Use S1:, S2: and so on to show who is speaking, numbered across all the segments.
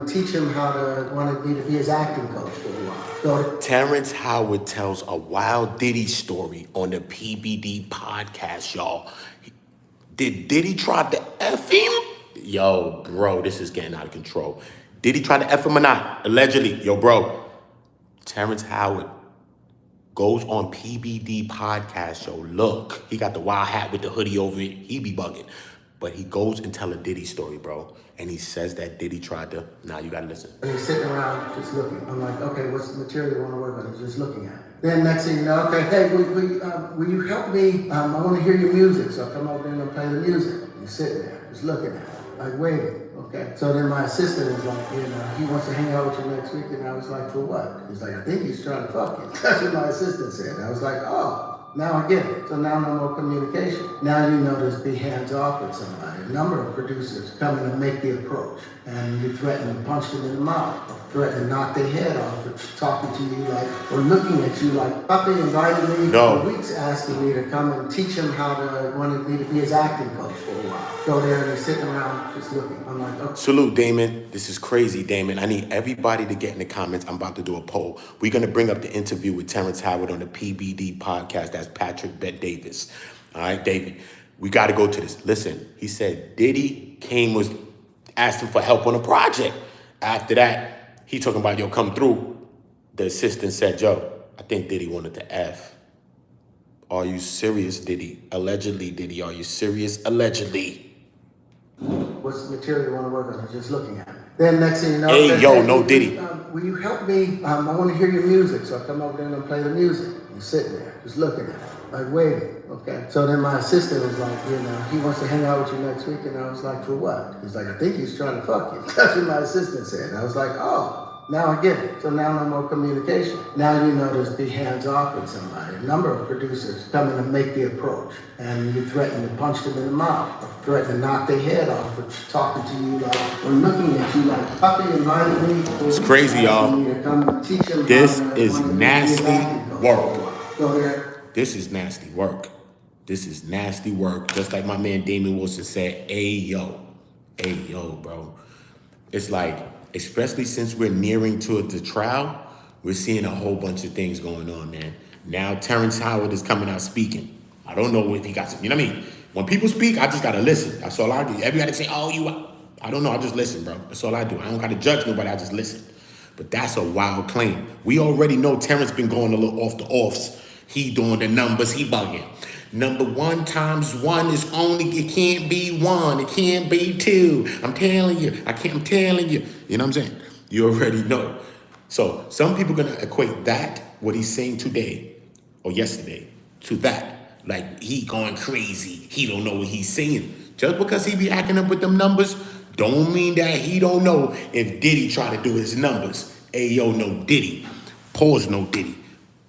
S1: Teach him how to wanted me to be his acting coach for a while.
S2: Terrance Howard tells a wild Diddy story on the PBD Podcast, y'all. Did Diddy try to F him? Yo, bro, this is getting out of control. Did he try to F him or not? Allegedly. Yo, bro, Terrance Howard goes on PBD Podcast, yo. Look, he got the wild hat with the hoodie over it. He be bugging. But he goes and tell a Diddy story, bro. And he says that Diddy tried to, now you gotta listen.
S1: And he's sitting around just looking. I'm like, okay, what's the material you want to work on? He's just looking at it. Then next thing you know, okay, hey, will you help me? I want to hear your music. So I come over there and I play the music. He's sitting there, just looking at it, like waiting, okay? So then my assistant was like, he wants to hang out with you next week. And I was like, for what? He's like, I think he's trying to fuck you. That's what my assistant said. I was like, oh. Now I get it. So now no more communication. Now you notice be hands off with somebody. A number of producers come in and make the approach. And you threaten to punch them in the mouth. Or threaten to knock their head off. Or talking to you like, or looking at you like, Puppy invited me for weeks asking me to come and teach him how to, wanted me to be his acting coach for a while. Go there and he's sitting around just looking. I'm like, okay.
S2: Salute, Damon. This is crazy, Damon. I need everybody to get in the comments. I'm about to do a poll. We're going to bring up the interview with Terrance Howard on the PBD Podcast. That's Patrick Bet-Davis. All right, David, we got to go to this. Listen, he said Diddy asked him for help on a project. After that, he talking about, yo, come through. The assistant said, yo, I think Diddy wanted to F. Are you serious, Diddy? Allegedly, Diddy. Are you serious? Allegedly.
S1: What's the material you want to work on? Just looking at it. Then next thing you know,
S2: Diddy.
S1: Will you help me? I want to hear your music. So I come over there and I play the music. He's sitting there, just looking at it, like waiting, okay? So then my assistant was like, he wants to hang out with you next week. And I was like, for what? He's like, I think he's trying to fuck you. That's what my assistant said. I was like, oh. Now I get it. So now no more communication. Now you notice be hands off with somebody. A number of producers come in and make the approach. And you threaten to punch them in the mouth. Or threaten to knock their head off. Or talking to you like, or looking at you like, Puppy invited me.
S2: It's crazy, y'all. This is nasty work. This is nasty work. This is nasty work. Just like my man Damon Wilson said, ayo, bro. It's like, especially since we're nearing to the trial, we're seeing a whole bunch of things going on, man. Now Terrance Howard is coming out speaking. I don't know if he got some, you know what I mean? When people speak, I just gotta listen. That's all I do. Everybody say, I don't know, I just listen, bro. That's all I do. I don't gotta judge nobody, I just listen. But that's a wild claim. We already know Terrence been going a little off the offs. He doing the numbers, he bugging. Number 1 times 1 is only, it can't be 1, it can't be 2. I'm telling you, I'm telling you. You know what I'm saying? You already know. So some people are gonna equate that, what he's saying today or yesterday, to that. Like he going crazy, he don't know what he's saying. Just because he be acting up with them numbers, don't mean that he don't know if Diddy try to do his numbers. Ayo, no Diddy. Pause, no Diddy.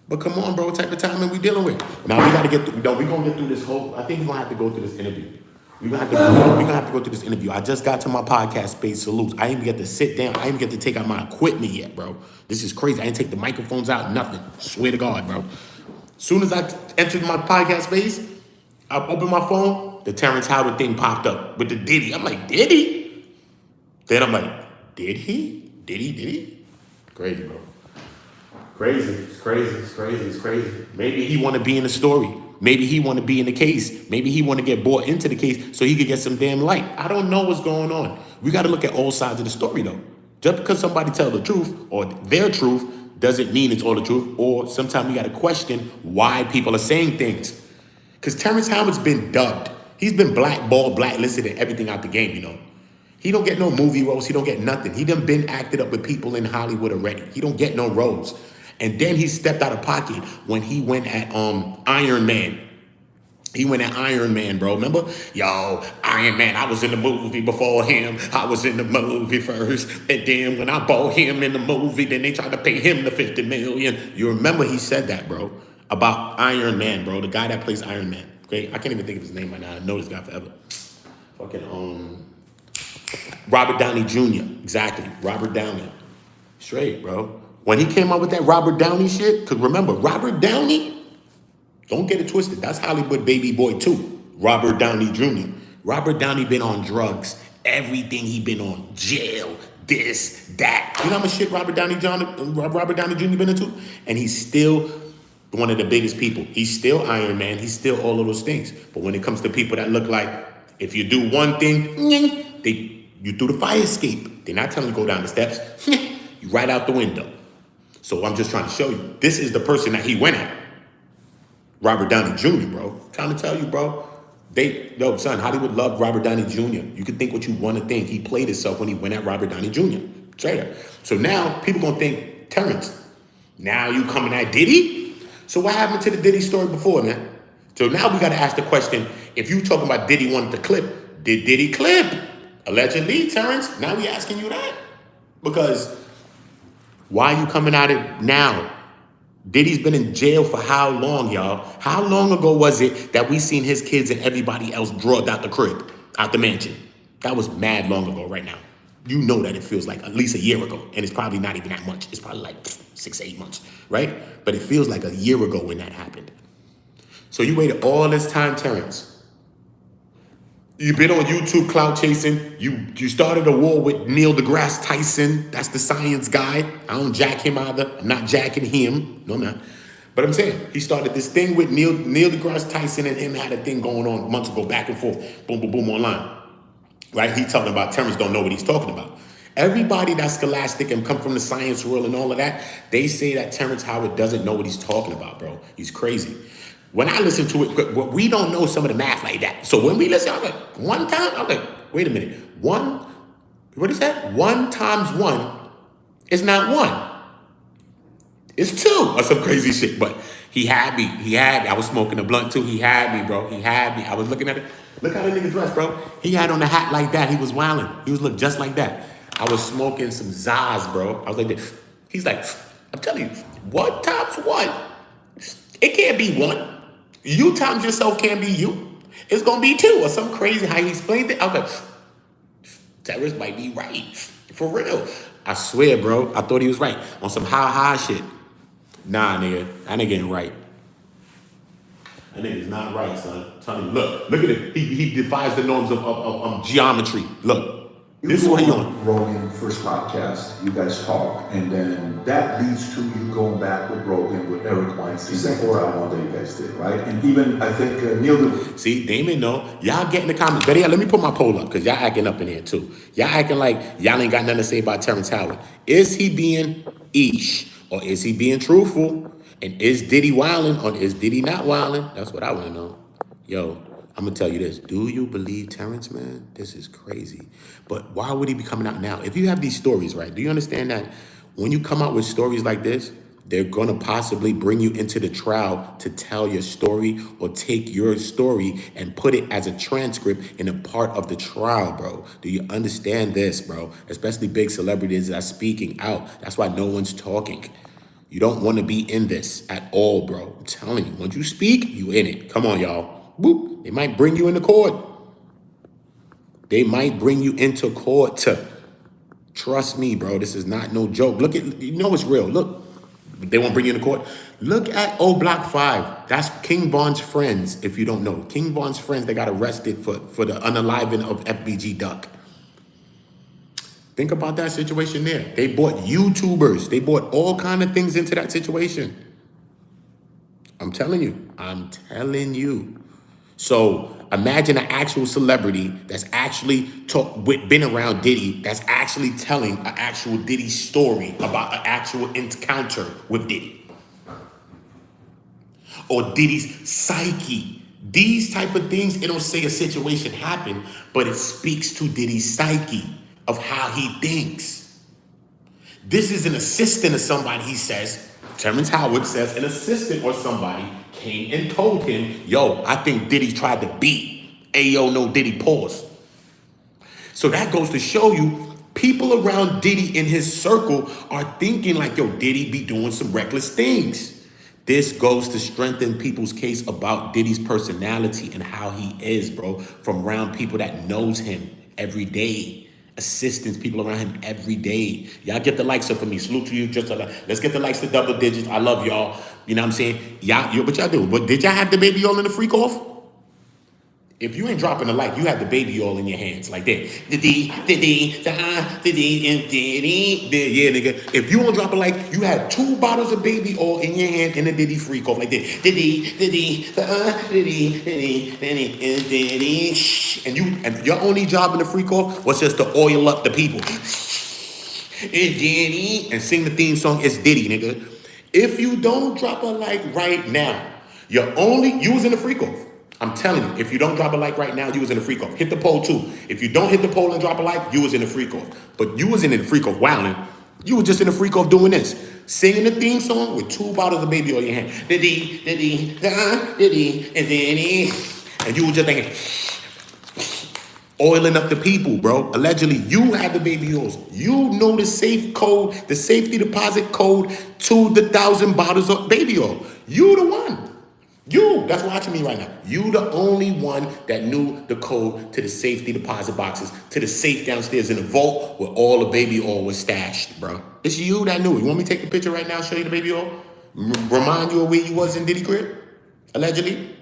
S2: But come on, bro, what type of timing we dealing with? Now we gotta get through, we're gonna get through this whole, I think we're gonna have to go through this interview. We're gonna have to go through this interview. I just got to my podcast space, salutes. I didn't even get to sit down. I didn't even get to take out my equipment yet, bro. This is crazy. I didn't take the microphones out, nothing. Swear to God, bro. As soon as I entered my podcast space, I opened my phone, the Terrance Howard thing popped up with the Diddy. I'm like, Diddy? Then I'm like, did he? Diddy? Crazy, bro. Crazy. It's crazy. Maybe he want to be in the story. Maybe he want to be in the case. Maybe he want to get brought into the case so he could get some damn light. I don't know what's going on. We got to look at all sides of the story, though. Just because somebody tell the truth or their truth doesn't mean it's all the truth. Or sometimes you got to question why people are saying things. Because Terrance Howard's been dubbed. He's been blackballed, blacklisted, and everything out the game, you know. He don't get no movie roles. He don't get nothing. He done been acted up with people in Hollywood already. He don't get no roles. And then he stepped out of pocket when he went at Iron Man. He went at Iron Man, bro. Remember? Yo, Iron Man, I was in the movie before him. I was in the movie first. And then when I bought him in the movie, then they tried to pay him the $50 million. You remember he said that, bro, about Iron Man, bro. The guy that plays Iron Man. Okay? I can't even think of his name right now. I know this guy forever. Fucking, Robert Downey Jr. Exactly. Robert Downey. Straight, bro. When he came out with that Robert Downey shit, because remember, Robert Downey, don't get it twisted. That's Hollywood baby boy too. Robert Downey Jr. Robert Downey been on drugs. Everything he been on. Jail, this, that. You know how much shit Robert Downey Jr. been into? And he's still one of the biggest people. He's still Iron Man. He's still all of those things. But when it comes to people that look like, if you do one thing, you through the fire escape. They're not telling you to go down the steps. You right out the window. So I'm just trying to show you. This is the person that he went at. Robert Downey Jr., bro. Trying to tell you, bro. Son, Hollywood loved Robert Downey Jr. You can think what you want to think. He played himself when he went at Robert Downey Jr. Straight up. So now people gonna think Terrence. Now you coming at Diddy? So what happened to the Diddy story before, man? So now we gotta ask the question, if you talking about Diddy wanted to clip, did Diddy clip? Allegedly, Terrence. Now we asking you that. Because why are you coming at it now? Diddy's been in jail for how long, y'all? How long ago was it that we seen his kids and everybody else drugged out the crib, out the mansion? That was mad long ago right now. You know that it feels like at least a year ago, and it's probably not even that much. It's probably like 6, 8 months, right? But it feels like a year ago when that happened. So you waited all this time, Terrence. You've been on YouTube clout chasing. You started a war with Neil deGrasse Tyson. That's the science guy. I don't jack him either. I'm not jacking him. No, I'm not. But I'm saying, he started this thing with Neil deGrasse Tyson, and him had a thing going on months ago, back and forth, boom, boom, boom, online. Right? He's talking about Terrence don't know what he's talking about. Everybody that's scholastic and come from the science world and all of that, they say that Terrance Howard doesn't know what he's talking about, bro. He's crazy. When I listen to it, we don't know some of the math like that. So when we listen, I'm like, one time, I'm like, wait a minute. What is that? 1 times 1 is not 1. It's 2 or some crazy shit. But he had me. I was smoking a blunt too. He had me, bro. I was looking at it. Look how the nigga dressed, bro. He had on a hat like that. He was wilding. He was look just like that. I was smoking some Zaz, bro. I was like this. He's like, I'm telling you, 1 times 1, it can't be 1. You times yourself can't be you. It's gonna be 2 or some crazy how he explained it. I was like, Terrence might be right. For real. I swear, bro. I thought he was right. On some high shit. Nah, nigga. That nigga ain't right. That nigga's not right, son. Tell him, look at it. He defies the norms of geometry. Look. This is what he on.
S3: Rogan first podcast, you guys talk, and then that leads to you going back with Rogan, with Eric Weinstein, the 4-hour one that you guys did, right? And even, I think, Neil...
S2: See, Damon, no. Y'all get in the comments. Better yet, let me put my poll up, because y'all acting up in here, too. Y'all acting like y'all ain't got nothing to say about Terrance Howard. Is he being ish, or is he being truthful? And is Diddy wilding, or is Diddy not wilding? That's what I want to know. Yo, I'm going to tell you this. Do you believe Terrence, man? This is crazy. But why would he be coming out now? If you have these stories, right, do you understand that when you come out with stories like this, they're going to possibly bring you into the trial to tell your story or take your story and put it as a transcript in a part of the trial, bro? Do you understand this, bro? Especially big celebrities that are speaking out. That's why no one's talking. You don't want to be in this at all, bro. I'm telling you, once you speak, you in it. Come on, y'all. Boop. They might bring you into court. They might bring you into court. Trust me, bro. This is not no joke. Look at, you know it's real. Look, they won't bring you into court. Look at Block 5. That's King Von's friends, if you don't know. King Von's friends, they got arrested for the unaliving of FBG Duck. Think about that situation there. They brought YouTubers. They brought all kind of things into that situation. I'm telling you. So imagine an actual celebrity that's actually been around Diddy, that's actually telling an actual Diddy story about an actual encounter with Diddy. Or Diddy's psyche. These type of things, it don't say a situation happened, but it speaks to Diddy's psyche of how he thinks. This is an assistant of somebody, he says. Terrance Howard says an assistant or somebody came and told him, yo, I think Diddy tried to beat. Ayo, no Diddy, pause. So that goes to show you, people around Diddy in his circle are thinking like, yo, Diddy be doing some reckless things. This goes to strengthen people's case about Diddy's personality and how he is, bro, from around people that knows him every day. Assistants, people around him every day. Y'all get the likes up for me. Salute to you. Let's get the likes to double digits. I love y'all. You know what I'm saying? Y'all, what y'all do? But did y'all have the baby all in the freak off? If you ain't dropping a like, you had the baby oil in your hands like that. Diddy, Diddy, Diddy, and Diddy. Yeah, nigga. If you don't drop a like, you had 2 bottles of baby oil in your hand and a Diddy freak off like that. Diddy, Diddy, Diddy, Diddy, Diddy, and Diddy. And your only job in the freak off was just to oil up the people. It's Diddy. And sing the theme song, it's Diddy, nigga. If you don't drop a like right now, you was in the freak off. I'm telling you, if you don't drop a like right now, you was in the freak off. Hit the poll too. If you don't hit the poll and drop a like, you was in the freak off. But you wasn't in the freak off wilding. You was just in the freak off doing this. Singing the theme song with 2 bottles of baby oil in your hand. Diddy, Diddy, Diddy, and Diddy. And you were just thinking, oiling up the people, bro. Allegedly, you had the baby oils. You know the safe code, the safety deposit code to the 1,000 bottles of baby oil. You the one. You, that's watching me right now. You the only one that knew the code to the safety deposit boxes, to the safe downstairs in the vault where all the baby oil was stashed, bro. It's you that knew it. You want me to take the picture right now, show you the baby oil? Remind you of where you was in Diddy crib? Allegedly?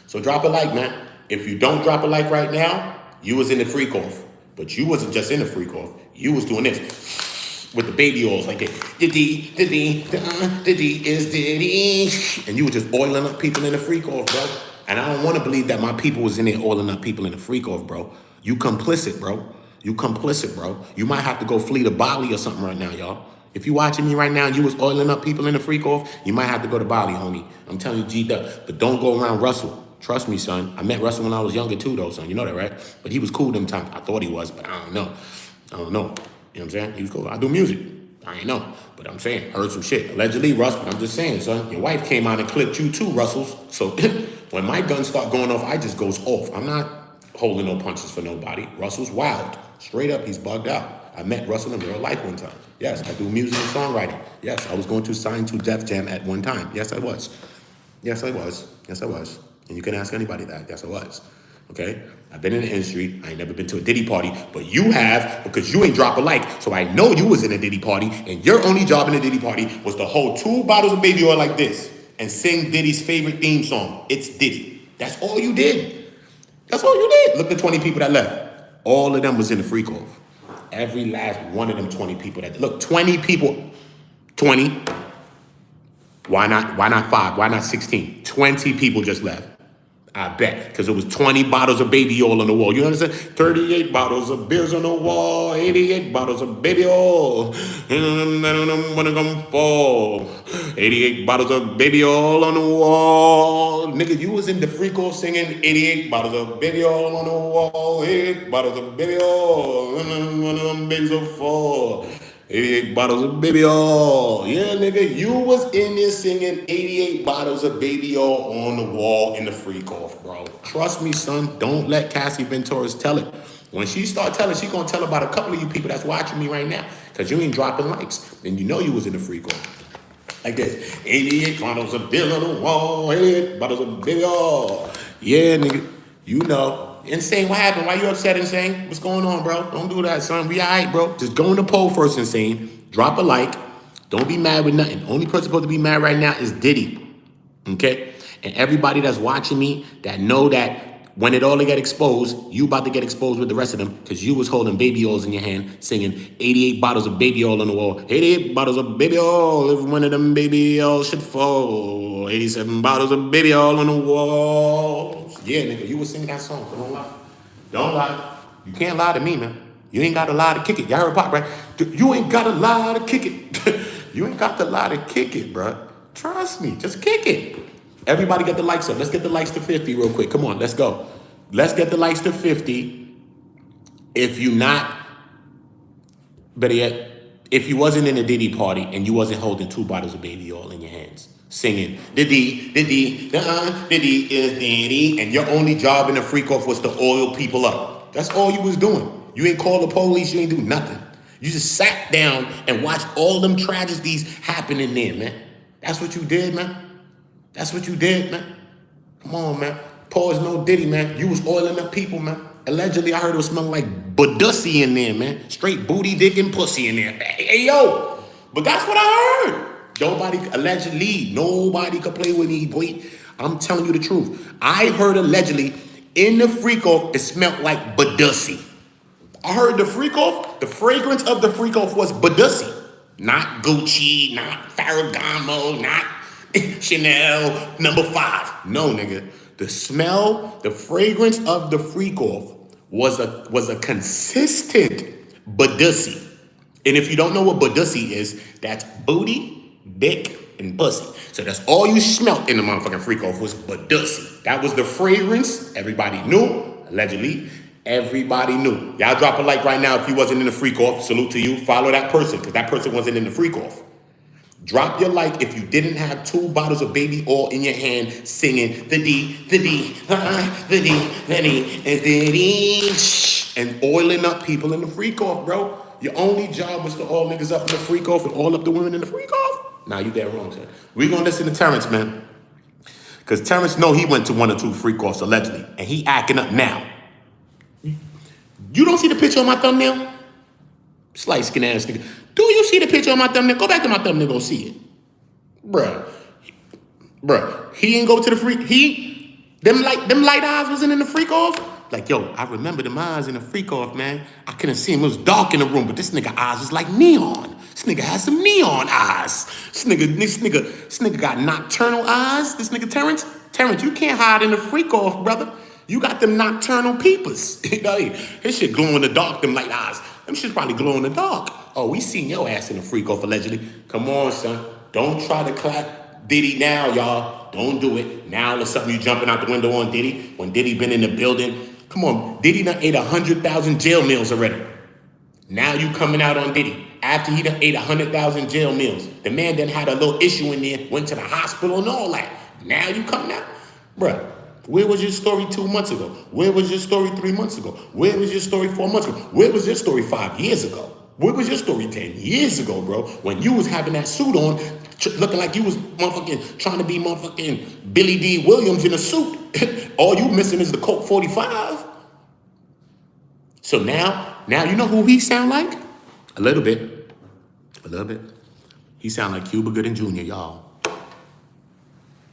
S2: So drop a like, man. If you don't drop a like right now, you was in the freak off. But you wasn't just in the freak off. You was doing this with the baby oils like that. Diddy, Diddy, Diddy is Diddy. And you were just oiling up people in the freak off, bro. And I don't want to believe that my people was in there oiling up people in the freak off, bro. You complicit, bro. You complicit, bro. You might have to go flee to Bali or something right now, y'all. If you watching me right now and you was oiling up people in the freak off, you might have to go to Bali, homie. I'm telling you, G-Duck. But don't go around Russell. Trust me, son. I met Russell when I was younger too, though, son. You know that, right? But he was cool them times. I thought he was, but I don't know. You know what I'm saying? He was cool. I do music. I ain't know. But I'm saying, heard some shit. Allegedly, Russ, but I'm just saying, son. Your wife came out and clipped you too, Russells. So when my guns start going off, I just goes off. I'm not holding no punches for nobody. Russell's wild. Straight up, he's bugged out. I met Russell in real life one time. Yes, I do music and songwriting. Yes, I was going to sign to Def Jam at one time. Yes, I was. Yes, I was. Yes, I was. And you can ask anybody that. Yes, I was. Okay? I've been in the industry. I ain't never been to a Diddy party, but you have because you ain't drop a like. So I know you was in a Diddy party, and your only job in a Diddy party was to hold 2 bottles of baby oil like this and sing Diddy's favorite theme song. It's Diddy. That's all you did. That's all you did. Look at the 20 people that left. All of them was in the freak off. Every last one of them 20 people that look, 20 people. 20. Why not 5? Why not 16? 20 people just left. I bet, because it was 20 bottles of baby oil on the wall. You understand? 38 bottles of beers on the wall, 88 bottles of baby oil. And I'm gonna come fall. 88 bottles of baby oil on the wall. Nigga, you was in the freak off singing 88 bottles of baby oil on the wall, 88 bottles of baby oil. And one of them babies will fall. 88 bottles of baby oil. Yeah, nigga, you was in there singing 88 bottles of baby oil on the wall in the freak off, bro. Trust me, son, don't let Cassie Venturas tell it. When she start telling, she gonna tell about a couple of you people that's watching me right now, because you ain't dropping likes. And you know you was in the freak off. Like this. 88 bottles of beer on the wall, 88 bottles of baby oil. Yeah, nigga, you know. Insane, what happened? Why you upset, Insane? What's going on, bro? Don't do that, son. We all right, bro. Just go in the poll first, Insane. Drop a like. Don't be mad with nothing. Only person supposed to be mad right now is Diddy. Okay? And everybody that's watching me that know that when it all get exposed, you about to get exposed with the rest of them because you was holding baby oils in your hand singing 88 bottles of baby oil on the wall. 88 bottles of baby oil. If one of them baby oil should fall. 87 bottles of baby oil on the wall. Yeah, nigga, you was singing that song. So don't lie. Don't lie. You can't lie to me, man. You ain't got to lie to kick it. Y'all heard Pop, right? You ain't got to lie to kick it. You ain't got to lie to kick it, bro. Trust me. Just kick it. Everybody get the likes up. Let's get the likes to 50 real quick. Come on, let's go. Let's get the likes to 50. If you not, better yet, if you wasn't in a Diddy party and you wasn't holding 2 bottles of baby oil in your hands, singing Diddy, Diddy, Diddy is Diddy, and your only job in the freak off was to oil people up. That's all you was doing. You ain't call the police, you ain't do nothing. You just sat down and watched all them tragedies happen in there, man. That's what you did, man. That's what you did, man. Come on, man. Pause no Diddy, man. You was oiling up people, man. Allegedly, I heard it was smelling like budussy in there, man. Straight booty, dick, and pussy in there. Hey, yo. But that's what I heard. Allegedly, nobody could play with me, boy. I'm telling you the truth. I heard allegedly In the freak off, it smelled like Badussy. I heard the freak off, the fragrance of the freak off was Badussy. Not Gucci, not Ferragamo, not Chanel number 5. No, nigga. The smell, the fragrance of the freak off was a consistent Badussy. And if you don't know what Badussy is, that's booty, dick, and pussy. So that's all you smelt in the motherfucking freak off was Badussy. That was the fragrance. Everybody knew, allegedly. Everybody knew. Y'all drop a like right now if you wasn't in the freak off. Salute to you. Follow that person because that person wasn't in the freak off. Drop your like if you didn't have 2 bottles of baby oil in your hand singing the D, the D, the D, the D, and the D, and oiling up people in the freak off, bro. Your only job was to oil niggas up in the freak off and oil up the women in the freak off? Nah, you dead wrong, sir. We gonna listen to Terrence, man. Because Terrence know he went to 1 or 2 freak offs allegedly, and he acting up now. You don't see the picture on my thumbnail? Slight skin ass nigga. Do you see the picture on my thumbnail? Go back to my thumbnail, go see it. Bruh, he didn't go to the freak. Them light eyes wasn't in the freak off. Like, yo, I remember them eyes in the freak off, man. I couldn't see him. It was dark in the room, but this nigga eyes was like neon. This nigga has some neon eyes. This nigga got nocturnal eyes. This nigga Terrence, you can't hide in the freak off, brother. You got them nocturnal peepers. His shit glow in the dark, them light eyes. Them shit's probably glow in the dark. Oh, we seen your ass in the freak off allegedly. Come on, son. Don't try to clap Diddy now, y'all. Don't do it. Now there's something you jumping out the window on Diddy. When Diddy been in the building. Come on, Diddy done ate 100,000 jail meals already. Now you coming out on Diddy. After he done ate 100,000 jail meals. The man done had a little issue in there, went to the hospital and all that. Now you coming out? Bruh. Where was your story 2 months ago? Where was your story 3 months ago? Where was your story 4 months ago? Where was your story 5 years ago? Where was your story 10 years ago, bro? When you was having that suit on, looking like you was motherfucking trying to be motherfucking Billy D. Williams in a suit. All you missing is the Colt 45. So now you know who he sound like? A little bit. He sound like Cuba Gooding Jr., y'all.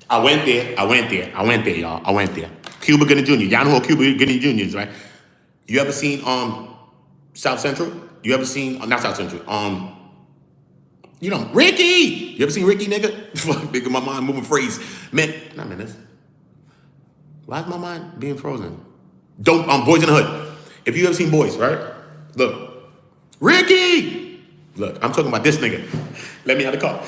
S2: I went there, y'all. I went there. Cuba Gooding Jr. Y'all know who Cuba Gooding Jr. is, right? You ever seen South Central? You ever seen not South Central? Ricky. You ever seen Ricky, nigga? Fuck, nigga, my mind moving freeze. Man, not minutes. Why is my mind being frozen? Boys in the Hood. If you ever seen Boys, right? Look, Ricky. Look, I'm talking about this nigga. Let me out the car.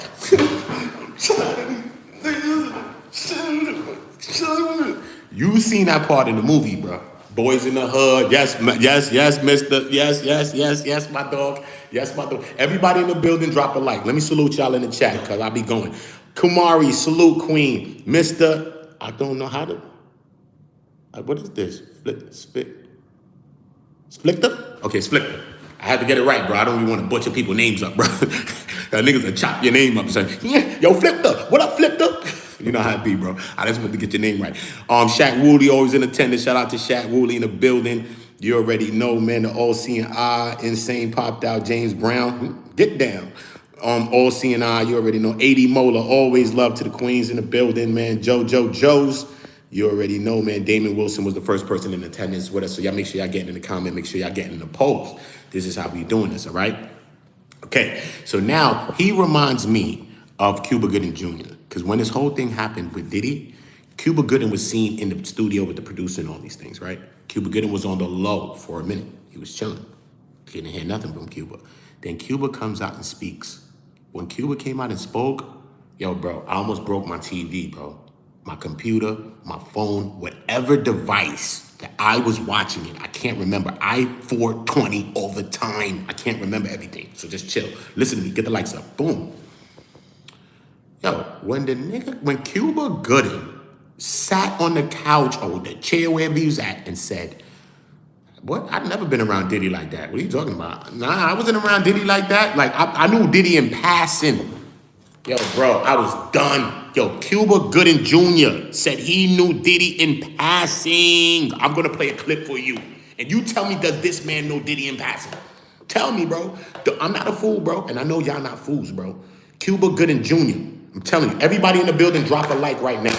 S2: You seen that part in the movie, bro. Boys in the Hood. Yes, mister. Yes, my dog. Yes, my dog. Everybody in the building, drop a like. Let me salute y'all in the chat, because I'll be going. Kumari, salute queen. Mr. I don't know how to. What is this? Splitter? Okay, Splitter. I had to get it right, bro. I don't even want to butcher people's names up, bro. Niggas will chop your name up and say, yeah, yo, Flipper. What up, Flipper? You know how it be, bro. I just want to get your name right. Shaq Woolley always in attendance. Shout out to Shaq Woolley in the building. You already know, man. The all-seeing eye, insane popped out. James Brown, get down. All-seeing eye, you already know. 80 Mola, always love to the queens in the building, man. Joe's. You already know, man. Damon Wilson was the first person in attendance with us. So y'all make sure y'all getting in the comment. Make sure y'all getting in the polls. This is how we doing this, all right? Okay, so now he reminds me of Cuba Gooding Jr. Because when this whole thing happened with Diddy, Cuba Gooding was seen in the studio with the producer and all these things, right? Cuba Gooding was on the low for a minute. He was chilling. Didn't hear nothing from Cuba. Then Cuba comes out and speaks. When Cuba came out and spoke, yo, bro, I almost broke my TV, bro. My computer, my phone, whatever device that I was watching it, I can't remember. I-420 all the time. I can't remember everything. So just chill. Listen to me. Get the lights up. Boom. Yo, when Cuba Gooding sat on the couch or the chair wherever he was at and said, what? I've never been around Diddy like that. What are you talking about? Nah, I wasn't around Diddy like that. Like, I knew Diddy in passing. Yo, bro, I was done. Yo, Cuba Gooding Jr. said he knew Diddy in passing. I'm going to play a clip for you. And you tell me, does this man know Diddy in passing? Tell me, bro. I'm not a fool, bro. And I know y'all not fools, bro. Cuba Gooding Jr. I'm telling you, everybody in the building, drop a like right now.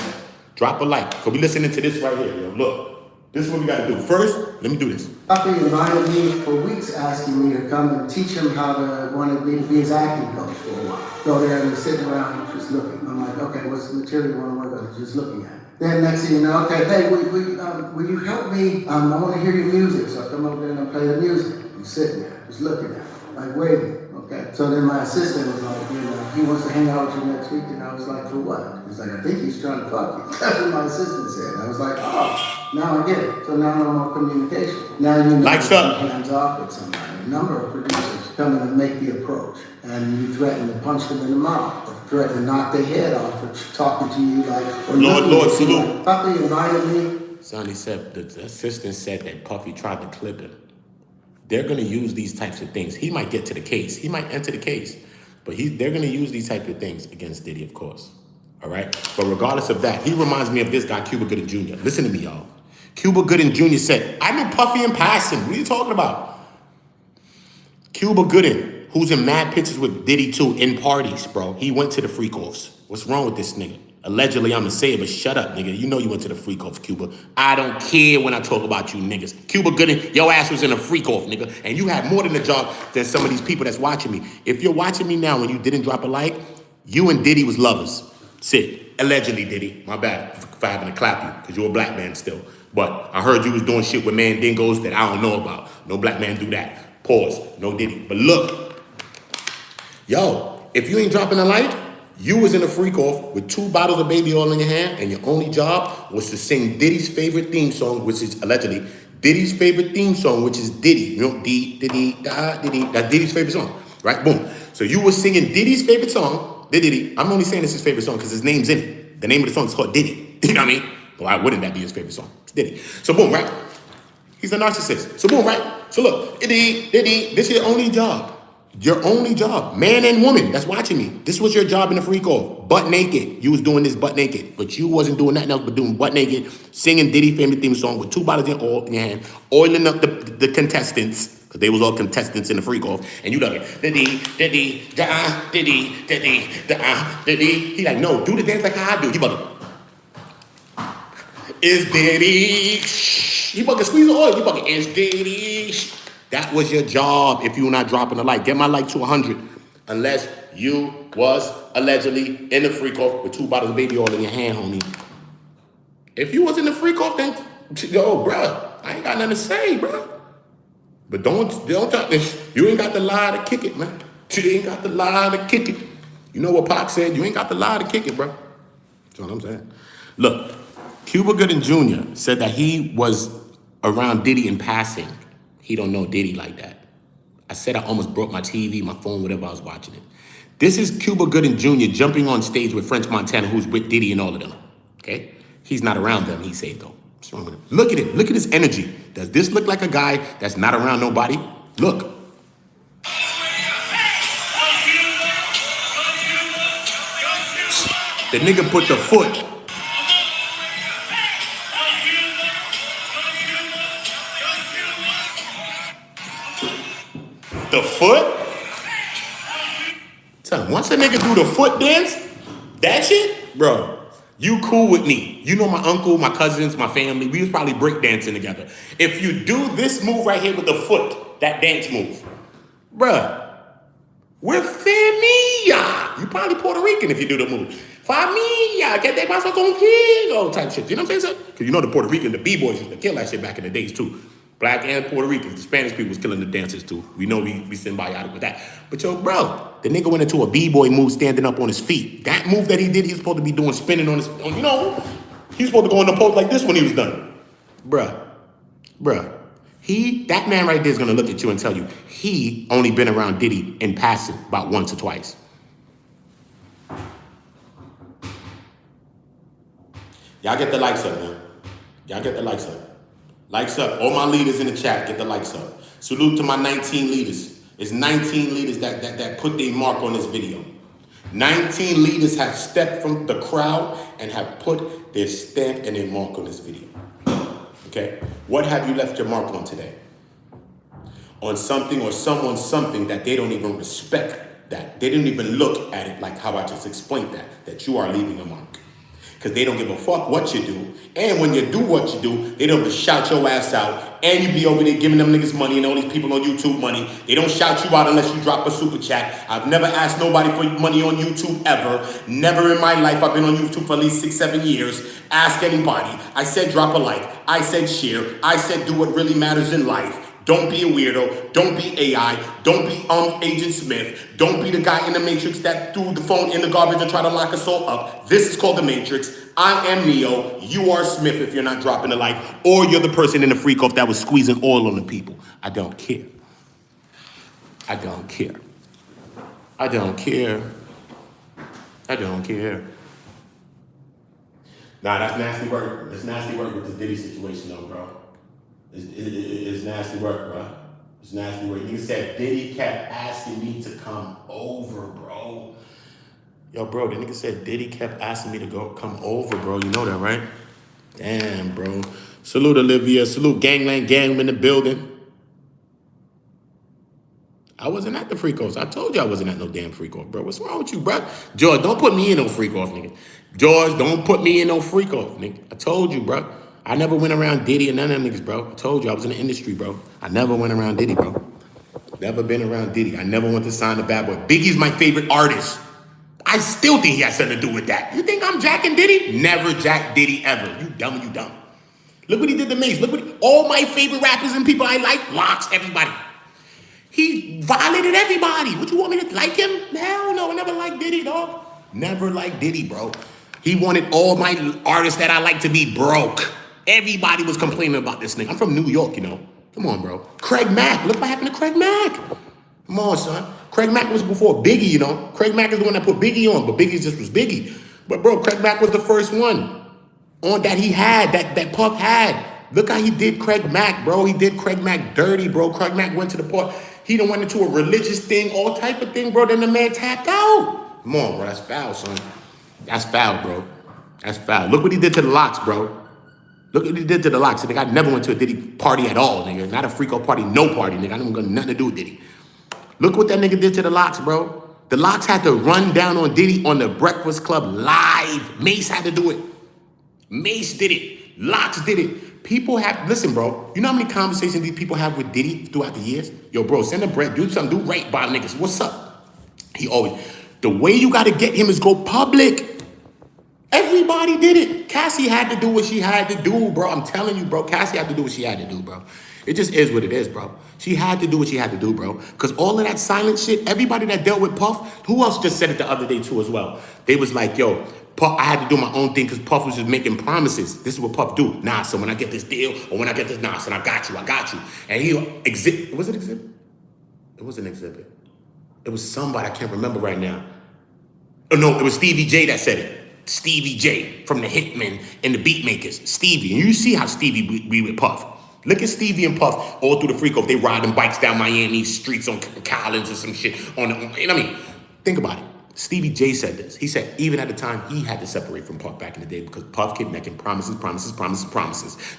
S2: Drop a like. Because we listening to this right here, yo. Look. This is what we got to do. First, let me do this.
S1: Puffy invited me for weeks asking me to come and teach him how to, wanted me to be his acting coach for a while. Go there and he's sitting around just looking. I'm like, okay, what's the material you want to work on? Just looking at it. Then next thing you know, okay, hey, will you help me? I want to hear your music. So I come over there and I play the music. He's sitting there, just looking at it, like waiting. Okay. So then my assistant was like, he wants to hang out with you next week. And I was like, for what? He's like, I think he's trying to fuck you. That's what my assistant said. I was like, oh, now I get it. So now no more communication. Now you know hands off with somebody. A number of producers come in and make the approach. And you threaten to punch them in the mouth, or threaten to knock their head off, for talking to you like,
S2: Lord, salute.
S1: Like, Puffy invited me.
S2: Sonny said, the assistant said that Puffy tried to clip him. They're going to use these types of things. He might get to the case. He might enter the case. But they're going to use these types of things against Diddy, of course. All right? But regardless of that, he reminds me of this guy, Cuba Gooding Jr. Listen to me, y'all. Cuba Gooding Jr. said, I knew Puffy in passing. What are you talking about? Cuba Gooding, who's in mad pictures with Diddy too, in parties, bro. He went to the freak-offs. What's wrong with this nigga? Allegedly, I'm gonna say it, but shut up, nigga. You know you went to the freak-offs, Cuba. I don't care when I talk about you niggas. Cuba Gooding, your ass was in a freak-off, nigga. And you had more than a job than some of these people that's watching me. If you're watching me now and you didn't drop a like, you and Diddy was lovers. Sit. Allegedly, Diddy. My bad for having to clap you, because you're a black man still. But I heard you was doing shit with mandingos that I don't know about. No black man do that. Pause. No Diddy. But look, yo, if you ain't dropping a like, you was in a freak off with 2 bottles of baby oil in your hand, and your only job was to sing Diddy's favorite theme song, which is allegedly Diddy's favorite theme song, which is Diddy. You know, Diddy. That's Diddy's favorite song, right? Boom. So you were singing Diddy's favorite song, Diddy. I'm only saying this is his favorite song because his name's in it. The name of the song is called Diddy. You know what I mean? But why wouldn't that be his favorite song? It's Diddy. So boom, right? He's a narcissist. So boom, right? So look, Diddy, this is your only job. Your only job, man and woman that's watching me. This was your job in the freak off, butt naked. You was doing this butt naked, but you wasn't doing nothing else but doing butt naked, singing Diddy favorite theme song with 2 bottles of oil in your hand, oiling up the contestants, because they was all contestants in the freak off, and you like it, Diddy, da, Diddy, da, Diddy. He like, no, do the dance like how I do. He about to, is Diddy, he about to squeeze the oil. You about to, is Diddy. That was your job if you were not dropping a like. Get my like to 100. Unless you was allegedly in the freak off with 2 bottles of baby oil in your hand, homie. If you was in the freak off, then, yo, bruh, I ain't got nothing to say, bruh. But don't talk this. You ain't got the lie to kick it, man. You ain't got the lie to kick it. You know what Pac said? You ain't got the lie to kick it, bruh. That's what I'm saying. Look, Cuba Gooding Jr. said that he was around Diddy in passing. He don't know Diddy like that. I said I almost broke my TV, my phone, whatever I was watching it. This is Cuba Gooding Jr. jumping on stage with French Montana, who's with Diddy and all of them. Okay? He's not around them, he said, though. What's wrong with him? Look at it. Look at his energy. Does this look like a guy that's not around nobody? Look. The nigga put the foot. The foot? So once a nigga do the foot dance, that shit, bro, you cool with me. You know my uncle, my cousins, my family, we was probably breakdancing together. If you do this move right here with the foot, that dance move, bruh, we're familia. You probably Puerto Rican if you do the move. Familia, que te pasa contigo, type shit. You know what I'm saying? Because you know the Puerto Rican, the B-boys used to kill that shit back in the days too. Black and Puerto Ricans, the Spanish people was killing the dancers too. We know we symbiotic with that. But yo, bro, the nigga went into a B-boy move standing up on his feet. That move that he did, he's supposed to be doing spinning on his, you know, he's supposed to go in the pose like this when he was done. Bruh. That man right there is gonna look at you and tell you, he only been around Diddy in passing about once or twice. Y'all get the likes up, man. Y'all get the likes up. Likes up. All my leaders in the chat, get the likes up. Salute to my 19 leaders. It's 19 leaders that put their mark on this video. 19 leaders have stepped from the crowd and have put their stamp and their mark on this video. Okay? What have you left your mark on today? On something or someone something that they don't even respect that. They didn't even look at it like how I just explained that you are leaving a mark. Because they don't give a fuck what you do. And when you do what you do, they don't shout your ass out. And you be over there giving them niggas money and all these people on YouTube money. They don't shout you out unless you drop a super chat. I've never asked nobody for money on YouTube ever. Never in my life. I've been on YouTube for at least 6-7 years. Ask anybody. I said drop a like. I said share. I said do what really matters in life. Don't be a weirdo. Don't be AI. Don't be Agent Smith. Don't be the guy in the Matrix that threw the phone in the garbage and tried to lock us all up. This is called the Matrix. I am Neo. You are Smith if you're not dropping a like. Or you're the person in the freak off that was squeezing oil on the people. I don't care. I don't care. I don't care. I don't care. Nah, that's nasty work. That's nasty work with this Diddy situation though, bro. It's nasty work, bro. It's nasty work. You said Diddy kept asking me to come over, bro. Yo, bro, the nigga said Diddy kept asking me to come over, bro. You know that, right? Damn, bro. Salute, Olivia. Salute, Gangland Gang in the building. I wasn't at the freak offs. I told you I wasn't at no damn freak off, bro. What's wrong with you, bro? George, don't put me in no freak off, nigga. George, don't put me in no freak off, nigga. I told you, bro. I never went around Diddy and none of them niggas, bro. I told you, I was in the industry, bro. I never went around Diddy, bro. Never been around Diddy. I never went to sign the bad boy. Biggie's my favorite artist. I still think he has something to do with that. You think I'm jacking Diddy? Never jacked Diddy ever. You dumb, you dumb. Look what he did to Mace. Look what all my favorite rappers and people I like, locks everybody. He violated everybody. Would you want me to like him? Hell no, I never liked Diddy, dog. Never liked Diddy, bro. He wanted all my artists that I like to be broke. Everybody was complaining about this nigga. I'm from New York, you know. Come on, bro. Craig Mack. Look what happened to Craig Mack. Come on, son. Craig Mack was before Biggie, you know. Craig Mack is the one that put Biggie on, but Biggie just was Biggie. But, bro, Craig Mack was the first one on that he had, that Puff had. Look how he did Craig Mack, bro. He did Craig Mack dirty, bro. Craig Mack went to the part. He done went into a religious thing, all type of thing, bro. Then the man tapped out. Come on, bro. That's foul, son. That's foul, bro. That's foul. Look what he did to the Locks, bro. Look what he did to the Locks. Nigga, I never went to a Diddy party at all, nigga. Not a freak-out party, no party, nigga. I don't got nothing to do with Diddy. Look what that nigga did to the Locks, bro. The Locks had to run down on Diddy on the Breakfast Club live. Mace had to do it. Mace did it. Locks did it. People have, listen, bro. You know how many conversations these people have with Diddy throughout the years? Yo, bro, send a bread, do something, do right by niggas. What's up? He always, the way you got to get him is go public. Everybody did it. Cassie had to do what she had to do, bro. I'm telling you, bro. Cassie had to do what she had to do, bro. It just is what it is, bro. She had to do what she had to do, bro. Because all of that silent shit, everybody that dealt with Puff, who else just said it the other day too as well? They was like, yo, Puff, I had to do my own thing because Puff was just making promises. This is what Puff do. Nah, so when I get this deal or when I get this, nah, son, I got you. And he was it exhibit? It was an exhibit. It was somebody, I can't remember right now. Oh, no, it was Stevie J that said it. Stevie J from the Hitmen and the Beatmakers. Stevie. And you see how Stevie be with Puff. Look at Stevie and Puff all through the freak off. They riding bikes down Miami streets on Collins or some shit. You know what I mean? Think about it. Stevie J said this. He said even at the time he had to separate from Puff back in the day because Puff kept making promises.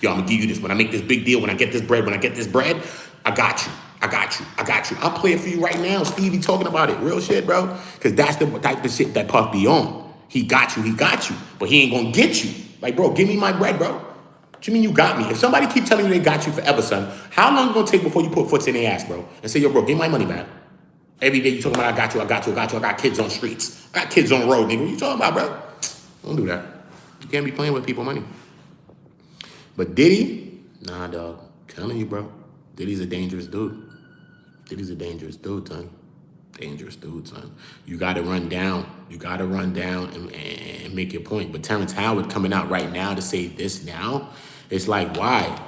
S2: Yo, I'm gonna give you this. When I make this big deal, when I get this bread, I got you. I'll play it for you right now. Stevie talking about it. Real shit, bro. Because that's the type of shit that Puff be on. He got you. But he ain't gonna get you. Like, bro, give me my bread, bro. What you mean you got me? If somebody keep telling you they got you forever, son, how long it gonna take before you put foots in their ass, bro? And say, yo, bro, give my money back. Every day you talking about I got kids on streets. I got kids on the road, nigga. What you talking about, bro? Don't do that. You can't be playing with people's money. But Diddy, nah, dog. I'm telling you, bro. Diddy's a dangerous dude. Son. Dangerous dude, son. You gotta run down. And make your point. But Terrance Howard coming out right now to say this now, it's like, why?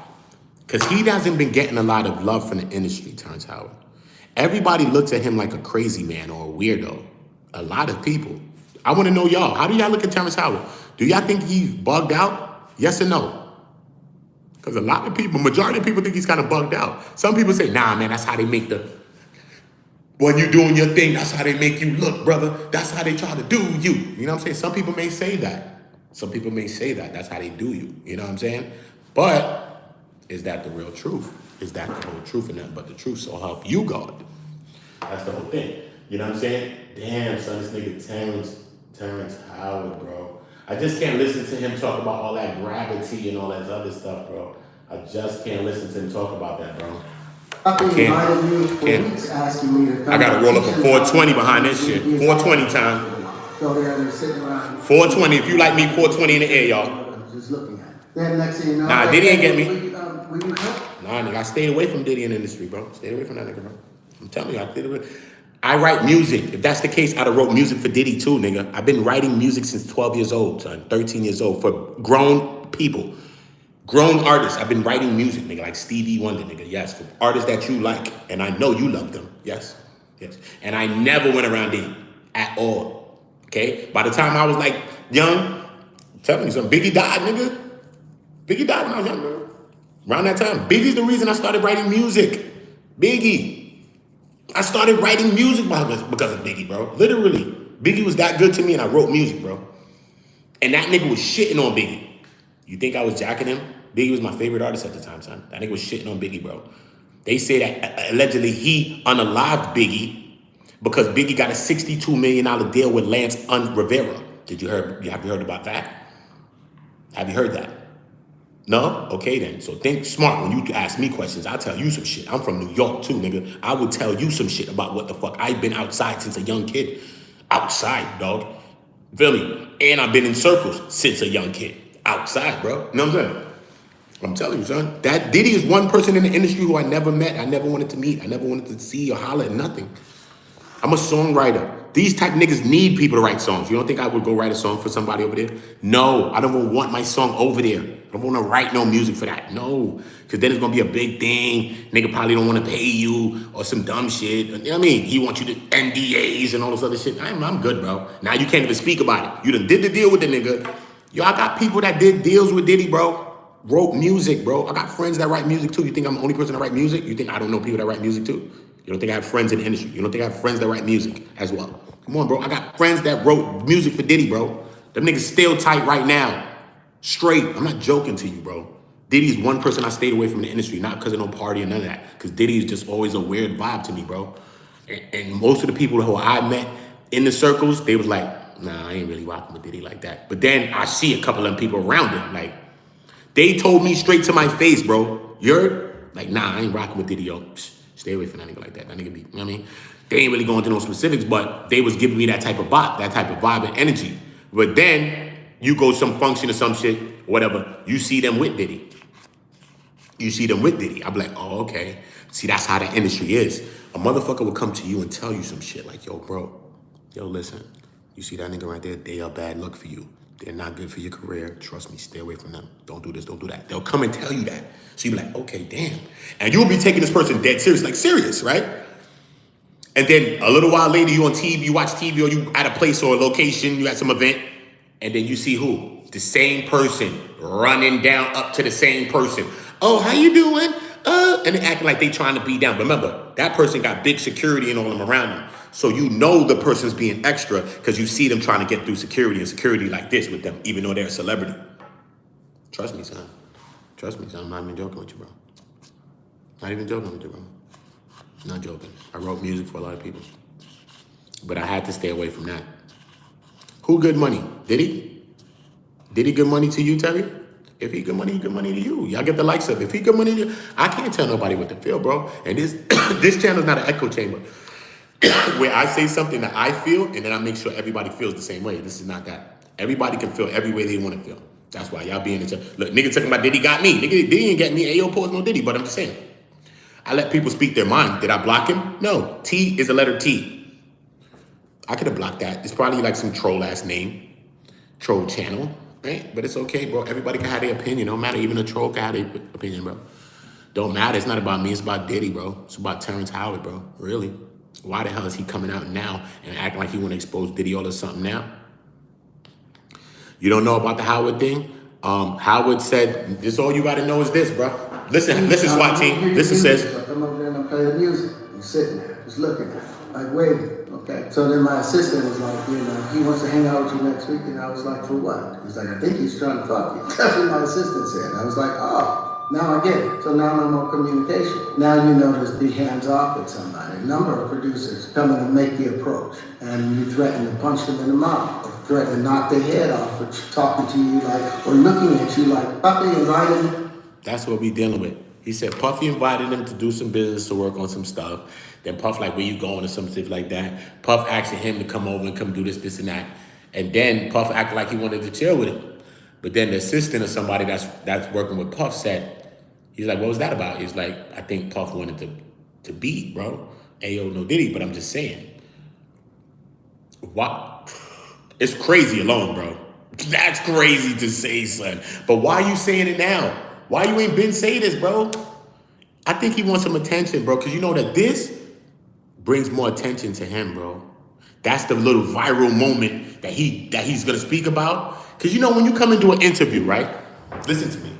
S2: Because he hasn't been getting a lot of love from the industry, Terrance Howard. Everybody looks at him like a crazy man or a weirdo. A lot of people. I want to know y'all. How do y'all look at Terrance Howard? Do y'all think he's bugged out? Yes or no? Because a lot of people, majority of people think he's kind of bugged out. Some people say, nah, man, that's how they make when you're doing your thing, that's how they make you look, brother. That's how they try to do you. You know what I'm saying? Some people may say that. That's how they do you. You know what I'm saying? But is that the real truth? Is that the whole truth and nothing but the truth? So help you, God. That's the whole thing. You know what I'm saying? Damn, son, this nigga Terrance Howard, bro. I just can't listen to him talk about all that gravity and all that other stuff, bro. I just can't listen to him talk about that, bro. I gotta roll up a 420 behind this shit. 420 time. 420. If you like me, 420 in the air, y'all.
S1: Just looking at it. Then next thing you know,
S2: nah, Diddy ain't get me.
S1: Will you help?
S2: Nah, nigga, I stayed away from Diddy in the industry, bro. Stayed away from that nigga, bro. I'm telling you, I write music. If that's the case, I'd have wrote music for Diddy too, nigga. I've been writing music since 12 years old, son. 13 years old for grown people. Grown artists. I've been writing music, nigga, like Stevie Wonder, nigga. Yes, for artists that you like, and I know you love them. Yes, yes. And I never went around Diddy at all. Okay? By the time I was like young, I'm telling you something, Biggie died, nigga. Biggie died when I was young, bro. Around that time, Biggie's the reason I started writing music. Biggie. I started writing music because of Biggie, bro. Literally. Biggie was that good to me and I wrote music, bro. And that nigga was shitting on Biggie. You think I was jacking him? Biggie was my favorite artist at the time, son. That nigga was shitting on Biggie, bro. They say that allegedly he unalived Biggie because Biggie got a $62 million deal with Lance Rivera. Have you heard about that? Have you heard that? No? Okay then. So think smart when you ask me questions. I'll tell you some shit. I'm from New York too, nigga. I would tell you some shit about what the fuck. I've been outside since a young kid. Outside, dog. Feel me? And I've been in circles since a young kid. Outside, bro. You know what I'm saying? I'm telling you, son. That Diddy is one person in the industry who I never met. I never wanted to meet. I never wanted to see or holler at nothing. I'm a songwriter. These type niggas need people to write songs. You don't think I would go write a song for somebody over there? No, I don't want my song over there. I don't want to write no music for that. No, because then it's going to be a big thing. Nigga probably don't want to pay you or some dumb shit. You know what I mean? He wants you to NDAs and all this other shit. I'm good, bro. Now you can't even speak about it. You done did the deal with the nigga. Yo, I got people that did deals with Diddy, bro. Wrote music, bro. I got friends that write music too. You think I'm the only person that write music? You think I don't know people that write music too? You don't think I have friends in the industry? You don't think I have friends that write music as well? Come on, bro. I got friends that wrote music for Diddy, bro. Them niggas still tight right now. Straight. I'm not joking to you, bro. Diddy's one person I stayed away from the industry, not because of no party or none of that. Because Diddy is just always a weird vibe to me, bro. And most of the people who I met in the circles, they was like, nah, I ain't really rocking with Diddy like that. But then I see a couple of them people around him, like, they told me straight to my face, bro, you're like, nah, I ain't rocking with Diddy, yo. Stay away from that nigga like that. That nigga be, you know what I mean? They ain't really going into no specifics, but they was giving me that type of vibe and energy. But then you go some function or some shit, whatever, you see them with Diddy. You see them with Diddy. I be like, oh, okay. See, that's how the industry is. A motherfucker would come to you and tell you some shit like, yo, bro, yo, listen, you see that nigga right there? They are bad luck for you. They're not good for your career. Trust me, stay away from them. Don't do this, don't do that. They'll come and tell you that. So you be like, okay, damn. And you'll be taking this person dead serious, like serious, right? And then a little while later, you on TV, you watch TV, or you at a place or a location, you at some event, and then you see who? The same person running down up to the same person. Oh, how you doing? And they acting like they trying to be down. But remember, that person got big security and all them around them. So you know the person's being extra because you see them trying to get through security and security like this with them, even though they're a celebrity. Trust me, son. Trust me, son. I'm not even joking with you, bro. Not even joking with you, bro. Not joking. I wrote music for a lot of people. But I had to stay away from that. Who good money? Diddy? Did he good money to you, Terry? If he good money to you. Y'all get the likes of it. If he good money to you, I can't tell nobody what to feel, bro. And this this channel's not an echo chamber where I say something that I feel and then I make sure everybody feels the same way. This is not that. Everybody can feel every way they want to feel. That's why y'all be in the look, nigga talking about Diddy got me. Nigga, Diddy ain't get me. Ayo, pause no Diddy, but I'm just saying. I let people speak their mind. Did I block him? No. T is a letter T. I could have blocked that. It's probably like some troll ass name. Troll channel. Right? But it's okay, bro. Everybody can have their opinion. Don't matter. Even a troll can have their opinion, bro. Don't matter. It's not about me. It's about Diddy, bro. It's about Terrance Howard, bro. Really? Why the hell is he coming out now and acting like he want to expose Diddy all or something now? You don't know about the Howard thing? Howard said, this all you got to know is this, bro. Listen, SWAT team. Listen, sis.
S1: I come over there and I play the music. He's sitting there, just looking at it, like waiting. Okay. So then my assistant was like, he wants to hang out with you next week. And I was like, for what? He's like, I think he's trying to fuck you. That's what my assistant said. I was like, oh, now I get it. So now no more communication. Now you notice be hands off with somebody. A number of producers come in and make the approach. And you threaten to punch them in the mouth or Correct, and knock their head off for talking to you like, or looking at you like, Puffy invited.
S2: That's what we dealing with. He said Puffy invited him to do some business, to work on some stuff. Then Puff like, where you going, or some stuff like that. Puff asking him to come over and come do this and that. And then Puff acted like he wanted to chill with him. But then the assistant or somebody that's working with Puff said, he's like, what was that about? He's like, I think Puff wanted to beat, bro. Ayo, no Diddy, but I'm just saying. What? It's crazy alone, bro. That's crazy to say, son. But why are you saying it now? Why you ain't been saying this, bro? I think he wants some attention, bro, because you know that this brings more attention to him, bro. That's the little viral moment that he's gonna speak about. Because you know, when you come into an interview, right? Listen to me.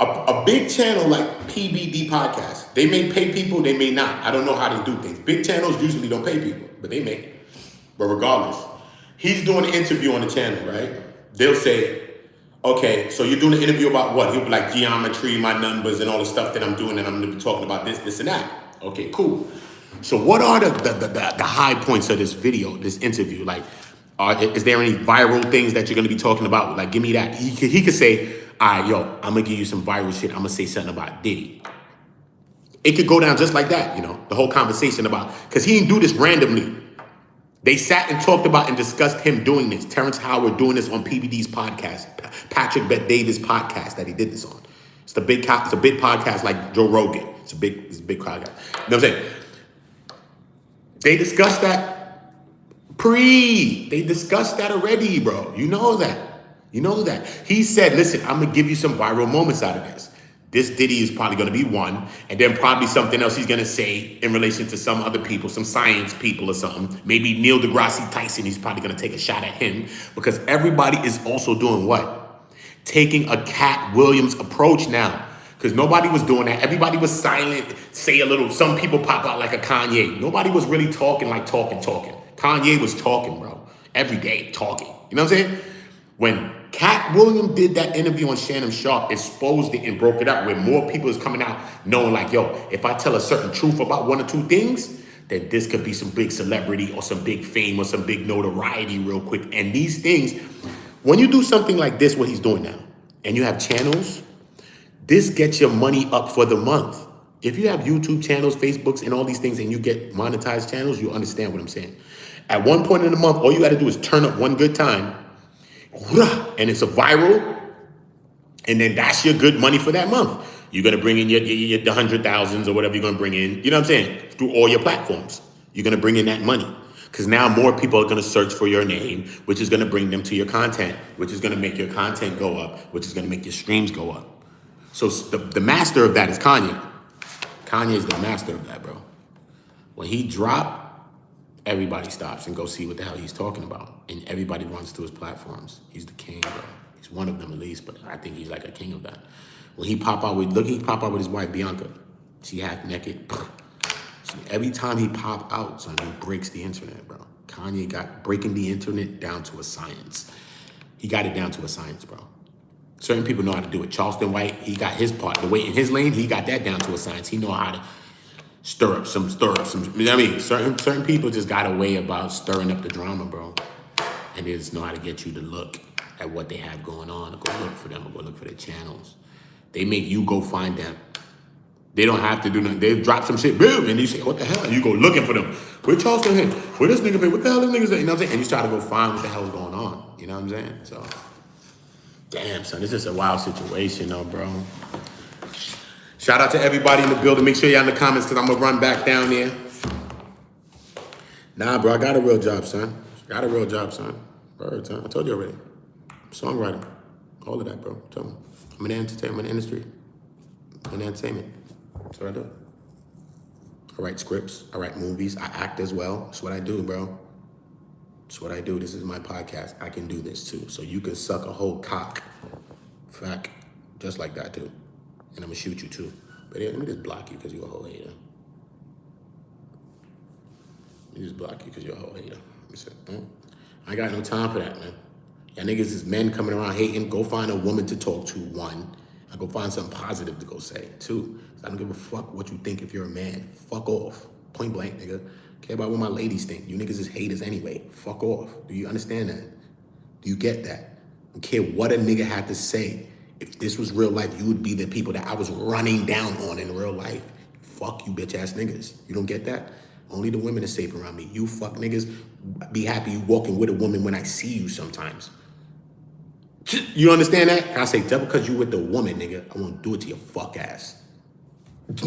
S2: A big channel like PBD Podcast, they may pay people, they may not. I don't know how they do things. Big channels usually don't pay people, but they may. But regardless, he's doing an interview on the channel, right? They'll say, okay, so you're doing an interview about what? He'll be like geometry, my numbers, and all the stuff that I'm doing, and I'm gonna be talking about this, and that. Okay, cool. So what are the high points of this video, this interview? Like, is there any viral things that you're gonna be talking about? Like, give me that. He could say, all right, yo, I'm gonna give you some viral shit. I'm gonna say something about Diddy. It could go down just like that, you know, the whole conversation about, because he didn't do this randomly. They sat and talked about and discussed him doing this. Terrance Howard doing this on PBD's podcast, Patrick Bet-Davis podcast that he did this on. It's a big podcast like Joe Rogan. It's a big podcast. You know what I'm saying? They discussed that They discussed that already, bro. You know that. You know that. He said, listen, I'm going to give you some viral moments out of this. This Diddy is probably going to be one, and then probably something else he's going to say in relation to some other people, some science people or something. Maybe Neil deGrasse Tyson, he's probably going to take a shot at him, because everybody is also doing what? Taking a Cat Williams approach now, because nobody was doing that. Everybody was silent, say a little. Some people pop out like a Kanye. Nobody was really talking like talking. Kanye was talking, bro, every day talking. You know what I'm saying? When Cat Williams did that interview on Shannon Sharp, exposed it and broke it up, where more people is coming out knowing like, yo, if I tell a certain truth about one or two things, then this could be some big celebrity or some big fame or some big notoriety real quick. And these things, when you do something like this, what he's doing now, and you have channels, this gets your money up for the month. If you have YouTube channels, Facebooks, and all these things, and you get monetized channels, you understand what I'm saying. At one point in the month, all you got to do is turn up one good time, and it's a viral, and then that's your good money for that month. You're going to bring in your the 100,000s or whatever you're going to bring in, you know what I'm saying, through all your platforms. You're going to bring in that money, because now more people are going to search for your name, which is going to bring them to your content, which is going to make your content go up, which is going to make your streams go up. So the master of that is Kanye. Kanye is the master of that, bro. When he dropped, everybody stops and go see what the hell he's talking about. And everybody runs to his platforms. He's the king, bro. He's one of them at least, but I think he's like a king of that. When he pop out with his wife, Bianca. She half naked. Every time he pop out, son, he breaks the internet, bro. Kanye got breaking the internet down to a science. He got it down to a science, bro. Certain people know how to do it. Charleston White, he got his part. The way in his lane, he got that down to a science. He know how to stir up some, you know what I mean? Certain people just got a way about stirring up the drama, bro. And they just know how to get you to look at what they have going on, or go look for them, or go look for their channels. They make you go find them. They don't have to do nothing. They drop some shit, boom, and you say, what the hell? And you go looking for them. Where Charleston hit? Where this nigga been? What the hell this nigga's at? You know what I'm saying? And you try to go find what the hell's going on. You know what I'm saying? So, damn, son, it's just a wild situation, though, bro. Shout out to everybody in the building. Make sure y'all in the comments, because I'm going to run back down there. Nah, bro, I got a real job, son. Got a real job, son. Word, son. I told you already. Songwriter. All of that, bro. Tell me. I'm in the entertainment industry. I'm in entertainment. That's what I do. I write scripts. I write movies. I act as well. That's what I do, bro. That's what I do. This is my podcast. I can do this, too. So you can suck a whole cock. Fact. Just like that, too. And I'm gonna shoot you too. But yeah, let me just block you because you're a whole hater. Let me just block you because you're a whole hater. I ain't got no time for that, man. Y'all niggas is men coming around hating. Go find a woman to talk to, one. I go find something positive to go say, two. I don't give a fuck what you think if you're a man. Fuck off. Point blank, nigga. Care about what my ladies think. You niggas is haters anyway. Fuck off. Do you understand that? Do you get that? I don't care what a nigga had to say. If this was real life, you would be the people that I was running down on in real life. Fuck you bitch ass niggas. You don't get that? Only the women are safe around me. You fuck niggas, be happy you walking with a woman when I see you sometimes. You understand that? I say, just because you with the woman, nigga, I won't do it to your fuck ass.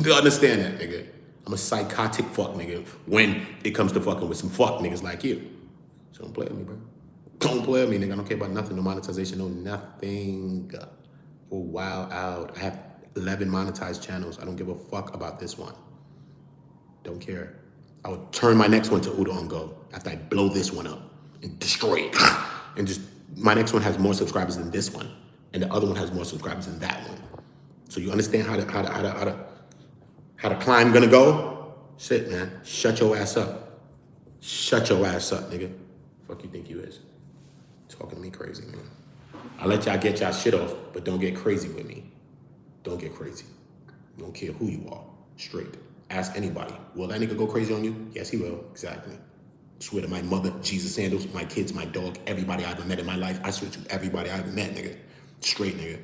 S2: You understand that, nigga? I'm a psychotic fuck nigga when it comes to fucking with some fuck niggas like you. So don't play with me, bro. Don't play with me, nigga. I don't care about nothing, no monetization, no nothing. Oh, wow, out. I have 11 monetized channels. I don't give a fuck about this one. Don't care. I would turn my next one to OOTA on go after I blow this one up and destroy it. And just, my next one has more subscribers than this one. And the other one has more subscribers than that one. So you understand how the climb gonna go? Shit, man. Shut your ass up. Shut your ass up, nigga. Fuck you think you is? Talking to me crazy, man. I'll let y'all get y'all shit off, but don't get crazy with me. Don't get crazy. Don't care who you are. Straight. Ask anybody. Will that nigga go crazy on you? Yes, he will. Exactly. Swear to my mother, Jesus sandals, my kids, my dog, everybody I ever met in my life. I swear to everybody I ever met, nigga. Straight, nigga.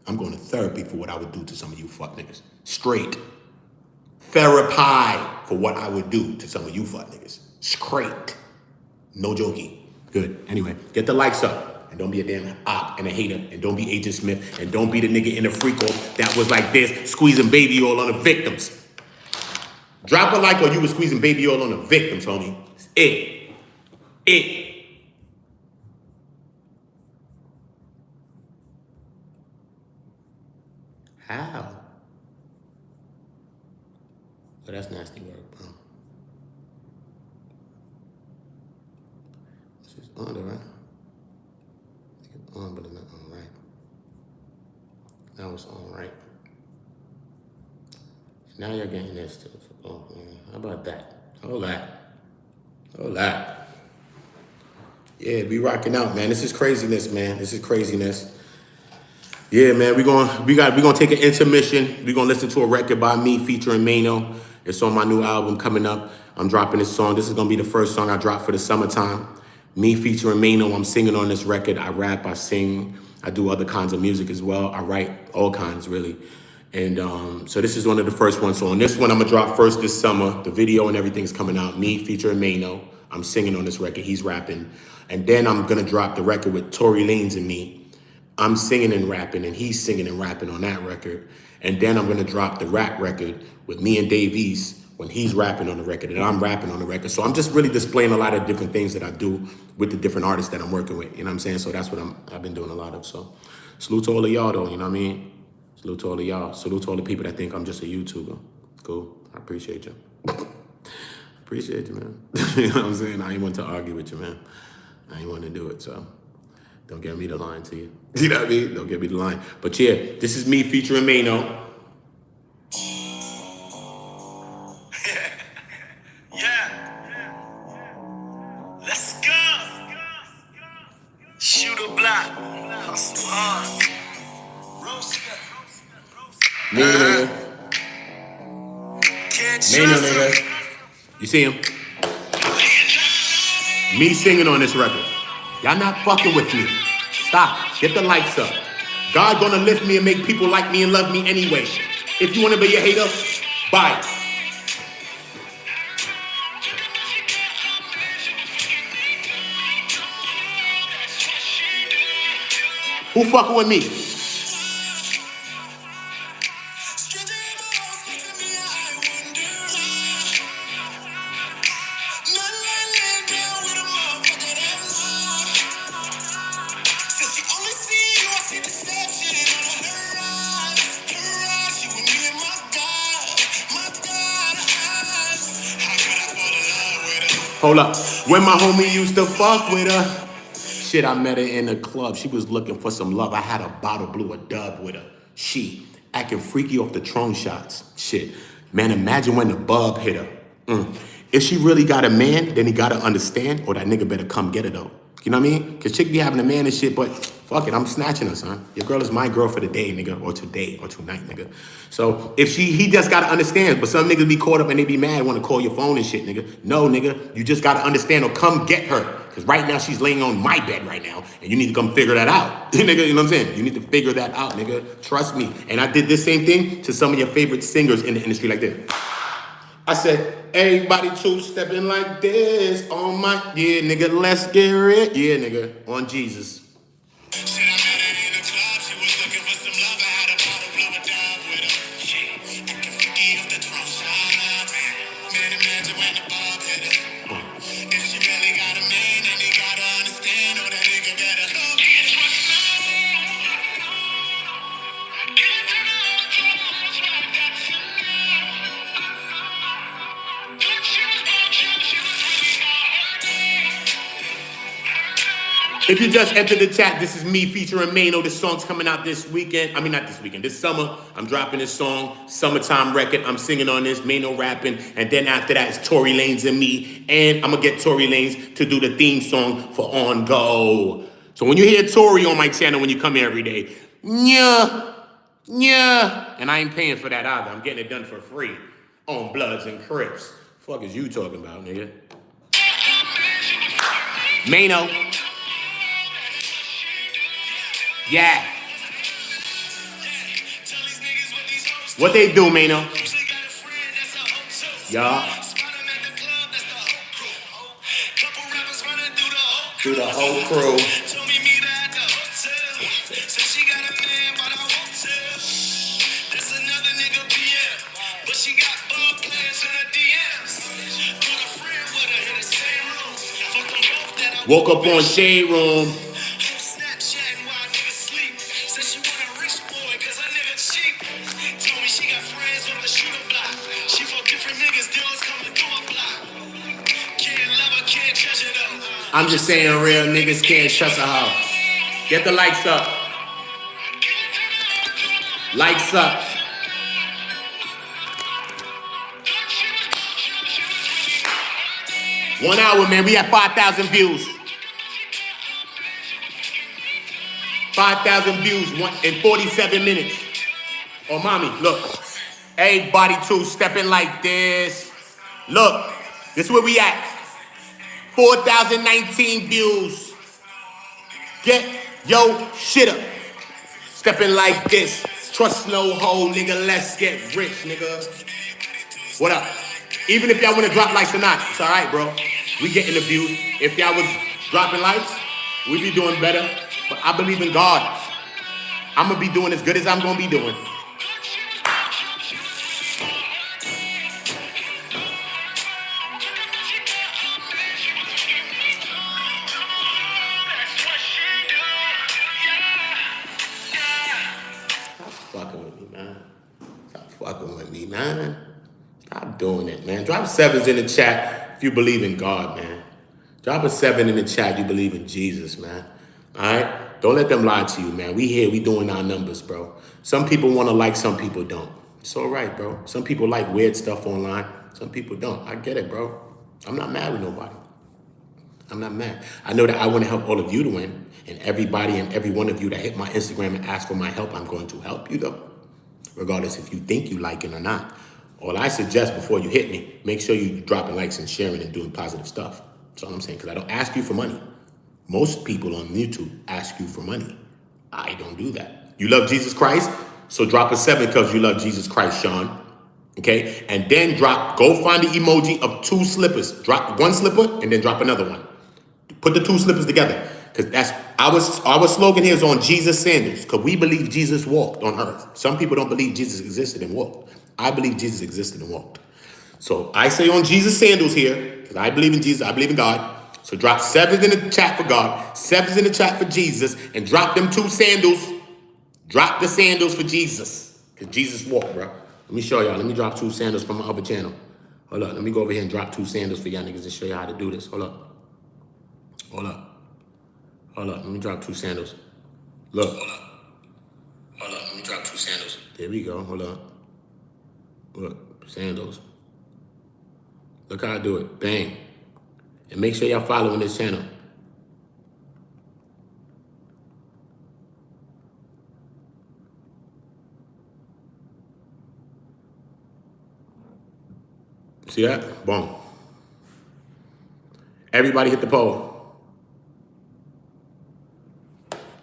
S2: I'm going to therapy for what I would do to some of you fuck niggas. Straight. Therapy for what I would do to some of you fuck niggas. Straight. No jokey. Good. Anyway, get the likes up. And don't be a damn op and a hater. And don't be Agent Smith. And don't be the nigga in the freak off that was like this, squeezing baby oil on the victims. Drop a like or you were squeezing baby oil on the victims, homie. It's it. How? Oh, that's nasty work, bro. This is on there, right? It's on, but it's not on right. Now it's on right. Now you're getting this too. Oh, how about that? Hold that. Yeah, be rocking out, man. This is craziness, man. This is craziness. Yeah, man, we're gonna take an intermission. We're gonna listen to a record by me featuring Mano. It's on my new album coming up. I'm dropping this song. This is gonna be the first song I drop for the summertime. Me featuring Mano. I'm singing on this record. I rap, I sing, I do other kinds of music as well. I write all kinds, really. And so this is one of the first ones. So on this one, I'm gonna drop first this summer. The video and everything's coming out. Me featuring Mano. I'm singing on this record. He's rapping. And then I'm gonna drop the record with Tory Lanez and me. I'm singing and rapping, and he's singing and rapping on that record. And then I'm gonna drop the rap record with me and Dave East when he's rapping on the record and I'm rapping on the record. So I'm just really displaying a lot of different things that I do with the different artists that I'm working with. You know what I'm saying? So that's what I've been doing a lot of. So salute to all of y'all though, you know what I mean? Salute to all of y'all. Salute to all the people that think I'm just a YouTuber. Cool. I appreciate you. Appreciate you, man. You know what I'm saying? I ain't want to argue with you, man. I ain't want to do it, so don't get me the line to you. You know what I mean? Don't get me the line. But yeah, this is me featuring Mano.
S4: Let's go. Shoot a block. Hustle hard.
S2: Mano, nigga. You see him? Me singing on this record. Y'all not fucking with me. Stop. Get the likes up. God gonna lift me and make people like me and love me anyway. If you wanna be a hater, bye. Who fucking with me? Hold up. When my homie used to fuck with her. Shit, I met her in the club. She was looking for some love. I had a bottle, blew a dub with her. She acting freaky off the Tron shots. Shit. Man, imagine when the bub hit her. If she really got a man, then he gotta understand, or that nigga better come get her though. You know what I mean? Because chick be having a man and shit, but fuck it, I'm snatching her, son. Your girl is my girl for the day, nigga, or today, or tonight, nigga. So if he just gotta understand, but some niggas be caught up and they be mad, want to call your phone and shit, nigga. No, nigga, you just gotta understand or come get her. Because right now she's laying on my bed right now, and you need to come figure that out. Nigga, you know what I'm saying? You need to figure that out, nigga. Trust me. And I did this same thing to some of your favorite singers in the industry like this. I said, everybody two-stepping like this on my, yeah, nigga, let's get rid, yeah, nigga, on Jesus.
S4: Shit, I met her in the club. She was looking for some love. I had a bottle, blew a dime with her. Shit, acting freaky off the drum. Man, imagine when the bob hit her. If she really got a man, then he gotta understand. Oh, that nigga better love me.
S2: If you just entered the chat, this is me featuring Mano. This song's coming out this weekend. I mean, not this weekend, this summer. I'm dropping this song, Summertime Record. I'm singing on this, Mano rapping. And then after that, it's Tory Lanez and me. And I'm going to get Tory Lanez to do the theme song for On Go. So when you hear Tory on my channel when you come here every day, yeah. And I ain't paying for that either. I'm getting it done for free on Bloods and Crips. Fuck is you talking about, nigga? Mano. Yeah. What they do, Mano? Y'all. To the whole crew. Woke up on Shade Room. I'm just saying real niggas can't trust a hoe. Get the likes up. Likes up. One hour, man. We have 5,000 views. 5,000 views in 47 minutes. Oh, mommy, look. Everybody two-stepping like this. Look, this is where we at. 4,019 views. Get yo shit up. Stepping like this. Trust no hoe, nigga. Let's get rich, nigga. What up? Even if y'all want to drop likes or not, it's all right, bro. We getting the views. If y'all was dropping likes, we be doing better. But I believe in God. I'm going to be doing as good as I'm going to be doing. Man. Stop doing it, man. Drop 7s in the chat if you believe in God, man. Drop a 7 in the chat you believe in Jesus, man. All right? Don't let them lie to you, man. We here. We doing our numbers, bro. Some people want to like, some people don't. It's all right, bro. Some people like weird stuff online. Some people don't. I get it, bro. I'm not mad with nobody. I'm not mad. I know that I want to help all of you to win. And everybody and every one of you that hit my Instagram and ask for my help, I'm going to help you, though. Regardless if you think you like it or not. All I suggest before you hit me, make sure you dropping likes and sharing and doing positive stuff. That's all I'm saying, because I don't ask you for money. Most people on YouTube ask you for money. I don't do that. You love Jesus Christ? So drop a 7 because you love Jesus Christ, Sean. Okay? And then go find the emoji of 2 slippers. Drop 1 slipper and then drop another one. Put the 2 slippers together. Because that's our slogan here is on Jesus sandals. Because we believe Jesus walked on earth. Some people don't believe Jesus existed and walked. I believe Jesus existed and walked. So I say on Jesus sandals here, because I believe in Jesus, I believe in God. So drop 7s in the chat for God, 7s in the chat for Jesus, and drop them 2 sandals. Drop the sandals for Jesus. Because Jesus walked, bro. Let me show y'all. Let me drop 2 sandals from my other channel. Hold up. Let me go over here and drop 2 sandals for y'all niggas and show y'all how to do this. Hold up. Hold up. Hold up, let me drop 2 sandals. Look. Hold up, let me drop 2 sandals. There we go, hold up. Look, sandals. Look how I do it, bang. And make sure y'all following this channel. See that? Boom. Everybody hit the poll.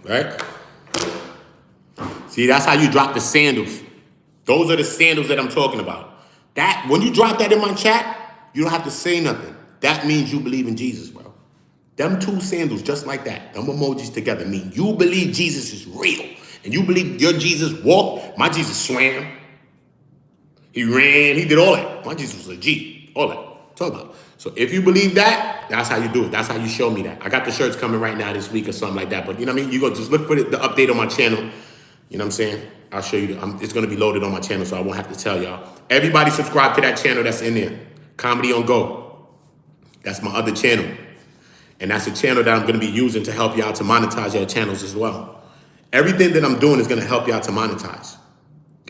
S2: Right? See, that's how you drop the sandals. Those are the sandals that I'm talking about. That, when you drop that in my chat, you don't have to say nothing. That means you believe in Jesus, bro. Them two sandals, just like that, them emojis together mean you believe Jesus is real. And you believe your Jesus walked. My Jesus swam. He ran. He did all that. My Jesus was a G. All that. Talk about. So if you believe that, that's how you do it. That's how you show me that. I got the shirts coming right now this week or something like that. But you know what I mean? You go just look for the update on my channel. You know what I'm saying? I'll show you. It's going to be loaded on my channel, so I won't have to tell y'all. Everybody subscribe to that channel that's in there. Comedy on Go. That's my other channel. And that's a channel that I'm going to be using to help y'all to monetize your channels as well. Everything that I'm doing is going to help y'all to monetize.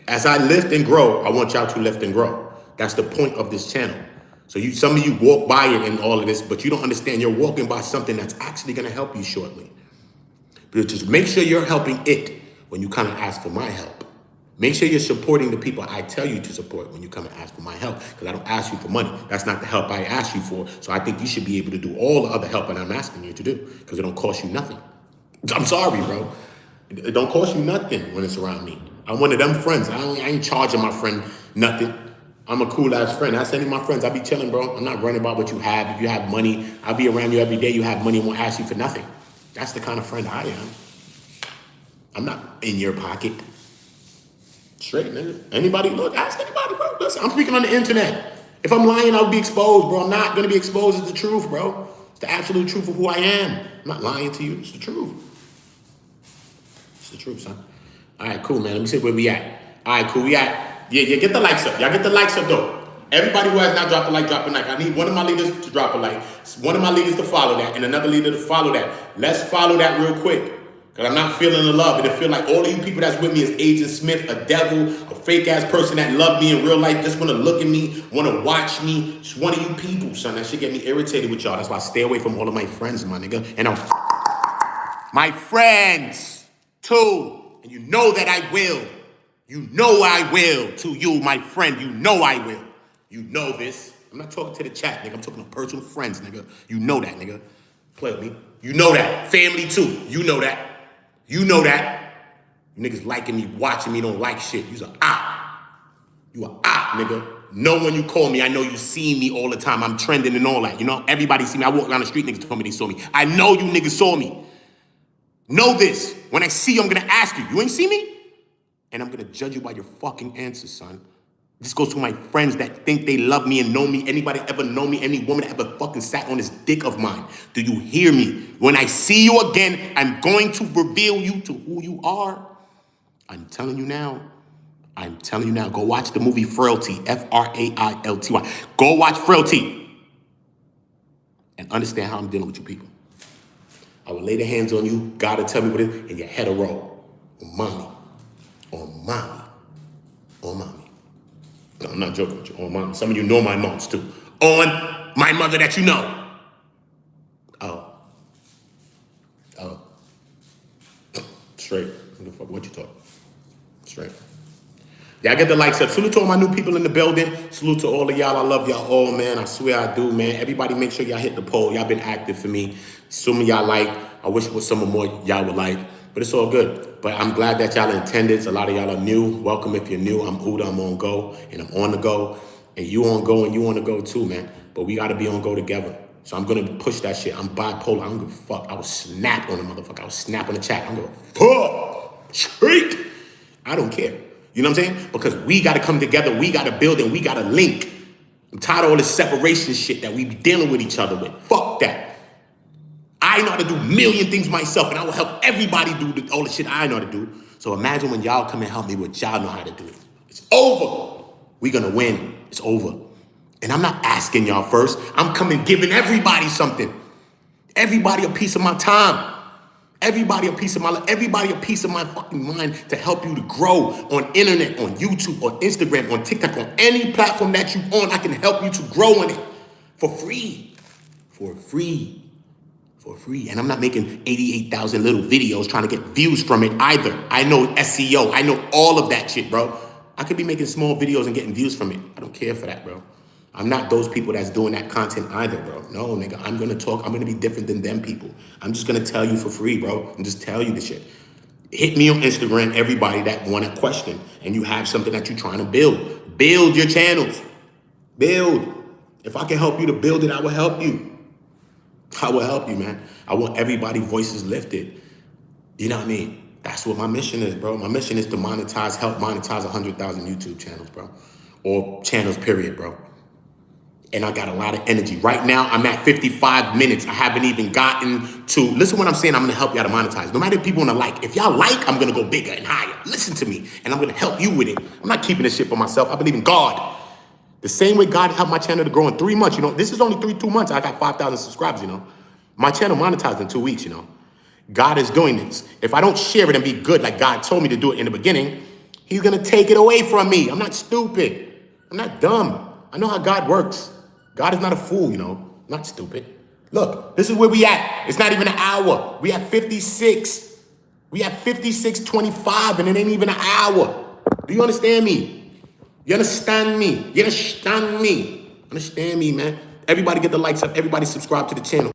S2: As I lift and grow, I want y'all to lift and grow. That's the point of this channel. So some of you walk by it and all of this, but you don't understand you're walking by something that's actually going to help you shortly. But just make sure you're helping it when you come and ask for my help. Make sure you're supporting the people I tell you to support when you come and ask for my help, because I don't ask you for money. That's not the help I ask you for. So I think you should be able to do all the other help that I'm asking you to do, because it don't cost you nothing. I'm sorry, bro. It don't cost you nothing when it's around me. I'm one of them friends. I ain't charging my friend nothing. I'm a cool ass friend. I send you my friends. I be chilling, bro. I'm not worrying about what you have. If you have money, I'll be around you every day. You have money, I won't ask you for nothing. That's the kind of friend I am. I'm not in your pocket. Straight, nigga. Anybody, look, ask anybody, bro. Listen, I'm speaking on the internet. If I'm lying, I'll be exposed, bro. I'm not gonna be exposed. It's the truth, bro. It's the absolute truth of who I am. I'm not lying to you. It's the truth. It's the truth, son. All right, cool, man. Let me see where we at. All right, cool. We at. Yeah, get the likes up. Y'all get the likes up, though. Everybody who has not dropped a like, drop a like. I need one of my leaders to drop a like. One of my leaders to follow that, and another leader to follow that. Let's follow that real quick, because I'm not feeling the love. It'll feel like all of you people that's with me is Agent Smith, a devil, a fake-ass person that loved me in real life, just want to look at me, want to watch me. It's one of you people, son. That should get me irritated with y'all. That's why I stay away from all of my friends, my nigga. And my friends, too. And you know that I will. You know I will. To you, my friend, you know I will. You know this. I'm not talking to the chat, nigga. I'm talking to personal friends, nigga. You know that, nigga. Play with me. You know that. Family, too. You know that. You know that. You niggas liking me, watching me, don't like shit. You's a op. You a op, nigga. Know when you call me. I know you see me all the time. I'm trending and all that. You know, everybody see me. I walk around the street, niggas told me they saw me. I know you niggas saw me. Know this. When I see you, I'm gonna ask you. You ain't see me? And I'm gonna judge you by your fucking answers, son. This goes to my friends that think they love me and know me. Anybody ever know me? Any woman that ever fucking sat on this dick of mine? Do you hear me? When I see you again, I'm going to reveal you to who you are. I'm telling you now. I'm telling you now. Go watch the movie Frailty. Frailty. Go watch Frailty. And understand how I'm dealing with you people. I will lay the hands on you. God will tell me what it is. And your head will roll. On mommy. On mommy. On mommy. No, I'm not joking with you. On mom. Some of you know my moms too. On my mother that you know. Oh. Straight. What the fuck? What you talking? Straight. Y'all get the likes up. Salute to all my new people in the building. Salute to all of y'all. I love y'all all, man. I swear I do, man. Everybody make sure y'all hit the poll. Y'all been active for me. Some of y'all like. I wish it was some more y'all would like. But it's all good. But I'm glad that y'all in attendance. A lot of y'all are new. Welcome if you're new. I'm OOTA. I'm on go. And I'm on the go. And you on go and you on the go too, man. But we got to be on go together. So I'm going to push that shit. I'm bipolar. I don't give a fuck. I will snap on the motherfucker. I will snap on the chat. I'm going to fuck. Shriek. I don't care. You know what I'm saying? Because we got to come together. We got to build and we got to link. I'm tired of all this separation shit that we be dealing with each other with. Fuck that. I know how to do a million things myself, and I will help everybody do all the shit I know how to do. So imagine when y'all come and help me what y'all know how to do. It's over. We're going to win. It's over. And I'm not asking y'all first. I'm coming giving everybody something. Everybody a piece of my time. Everybody a piece of my life. Everybody a piece of my fucking mind to help you to grow on internet, on YouTube, on Instagram, on TikTok, on any platform that you on. I can help you to grow on it for free. For free. For free. And I'm not making 88,000 little videos trying to get views from it either. I know SEO. I know all of that shit, bro. I could be making small videos and getting views from it. I don't care for that, bro. I'm not those people that's doing that content either, bro. No, nigga, I'm gonna talk. I'm gonna be different than them people. I'm just gonna tell you for free, bro. And just tell you the shit. Hit me on Instagram, everybody that want a question and you have something that you're trying to build. Build your channels. Build. If I can help you to build it, I will help you. I will help you, man. I want everybody's voices lifted. You know what I mean? That's what my mission is, bro. My mission is to help monetize 100,000 YouTube channels, bro. Or channels, period, bro. And I got a lot of energy. Right now, I'm at 55 minutes. I haven't even gotten to, listen what I'm saying, I'm gonna help you out to monetize. No matter if people wanna like. If y'all like, I'm gonna go bigger and higher. Listen to me, and I'm gonna help you with it. I'm not keeping this shit for myself. I believe in God. The same way God helped my channel to grow in 3 months, you know, this is only 2 months. I got 5,000 subscribers, you know. My channel monetized in 2 weeks, you know. God is doing this. If I don't share it and be good like God told me to do it in the beginning, he's gonna take it away from me. I'm not stupid. I'm not dumb. I know how God works. God is not a fool, you know. I'm not stupid. Look, this is where we at. It's not even an hour. We at 56. We at 56:25 and it ain't even an hour. Do you understand me? You understand me? You understand me? Understand me, man. Everybody get the likes up. Everybody subscribe to the channel.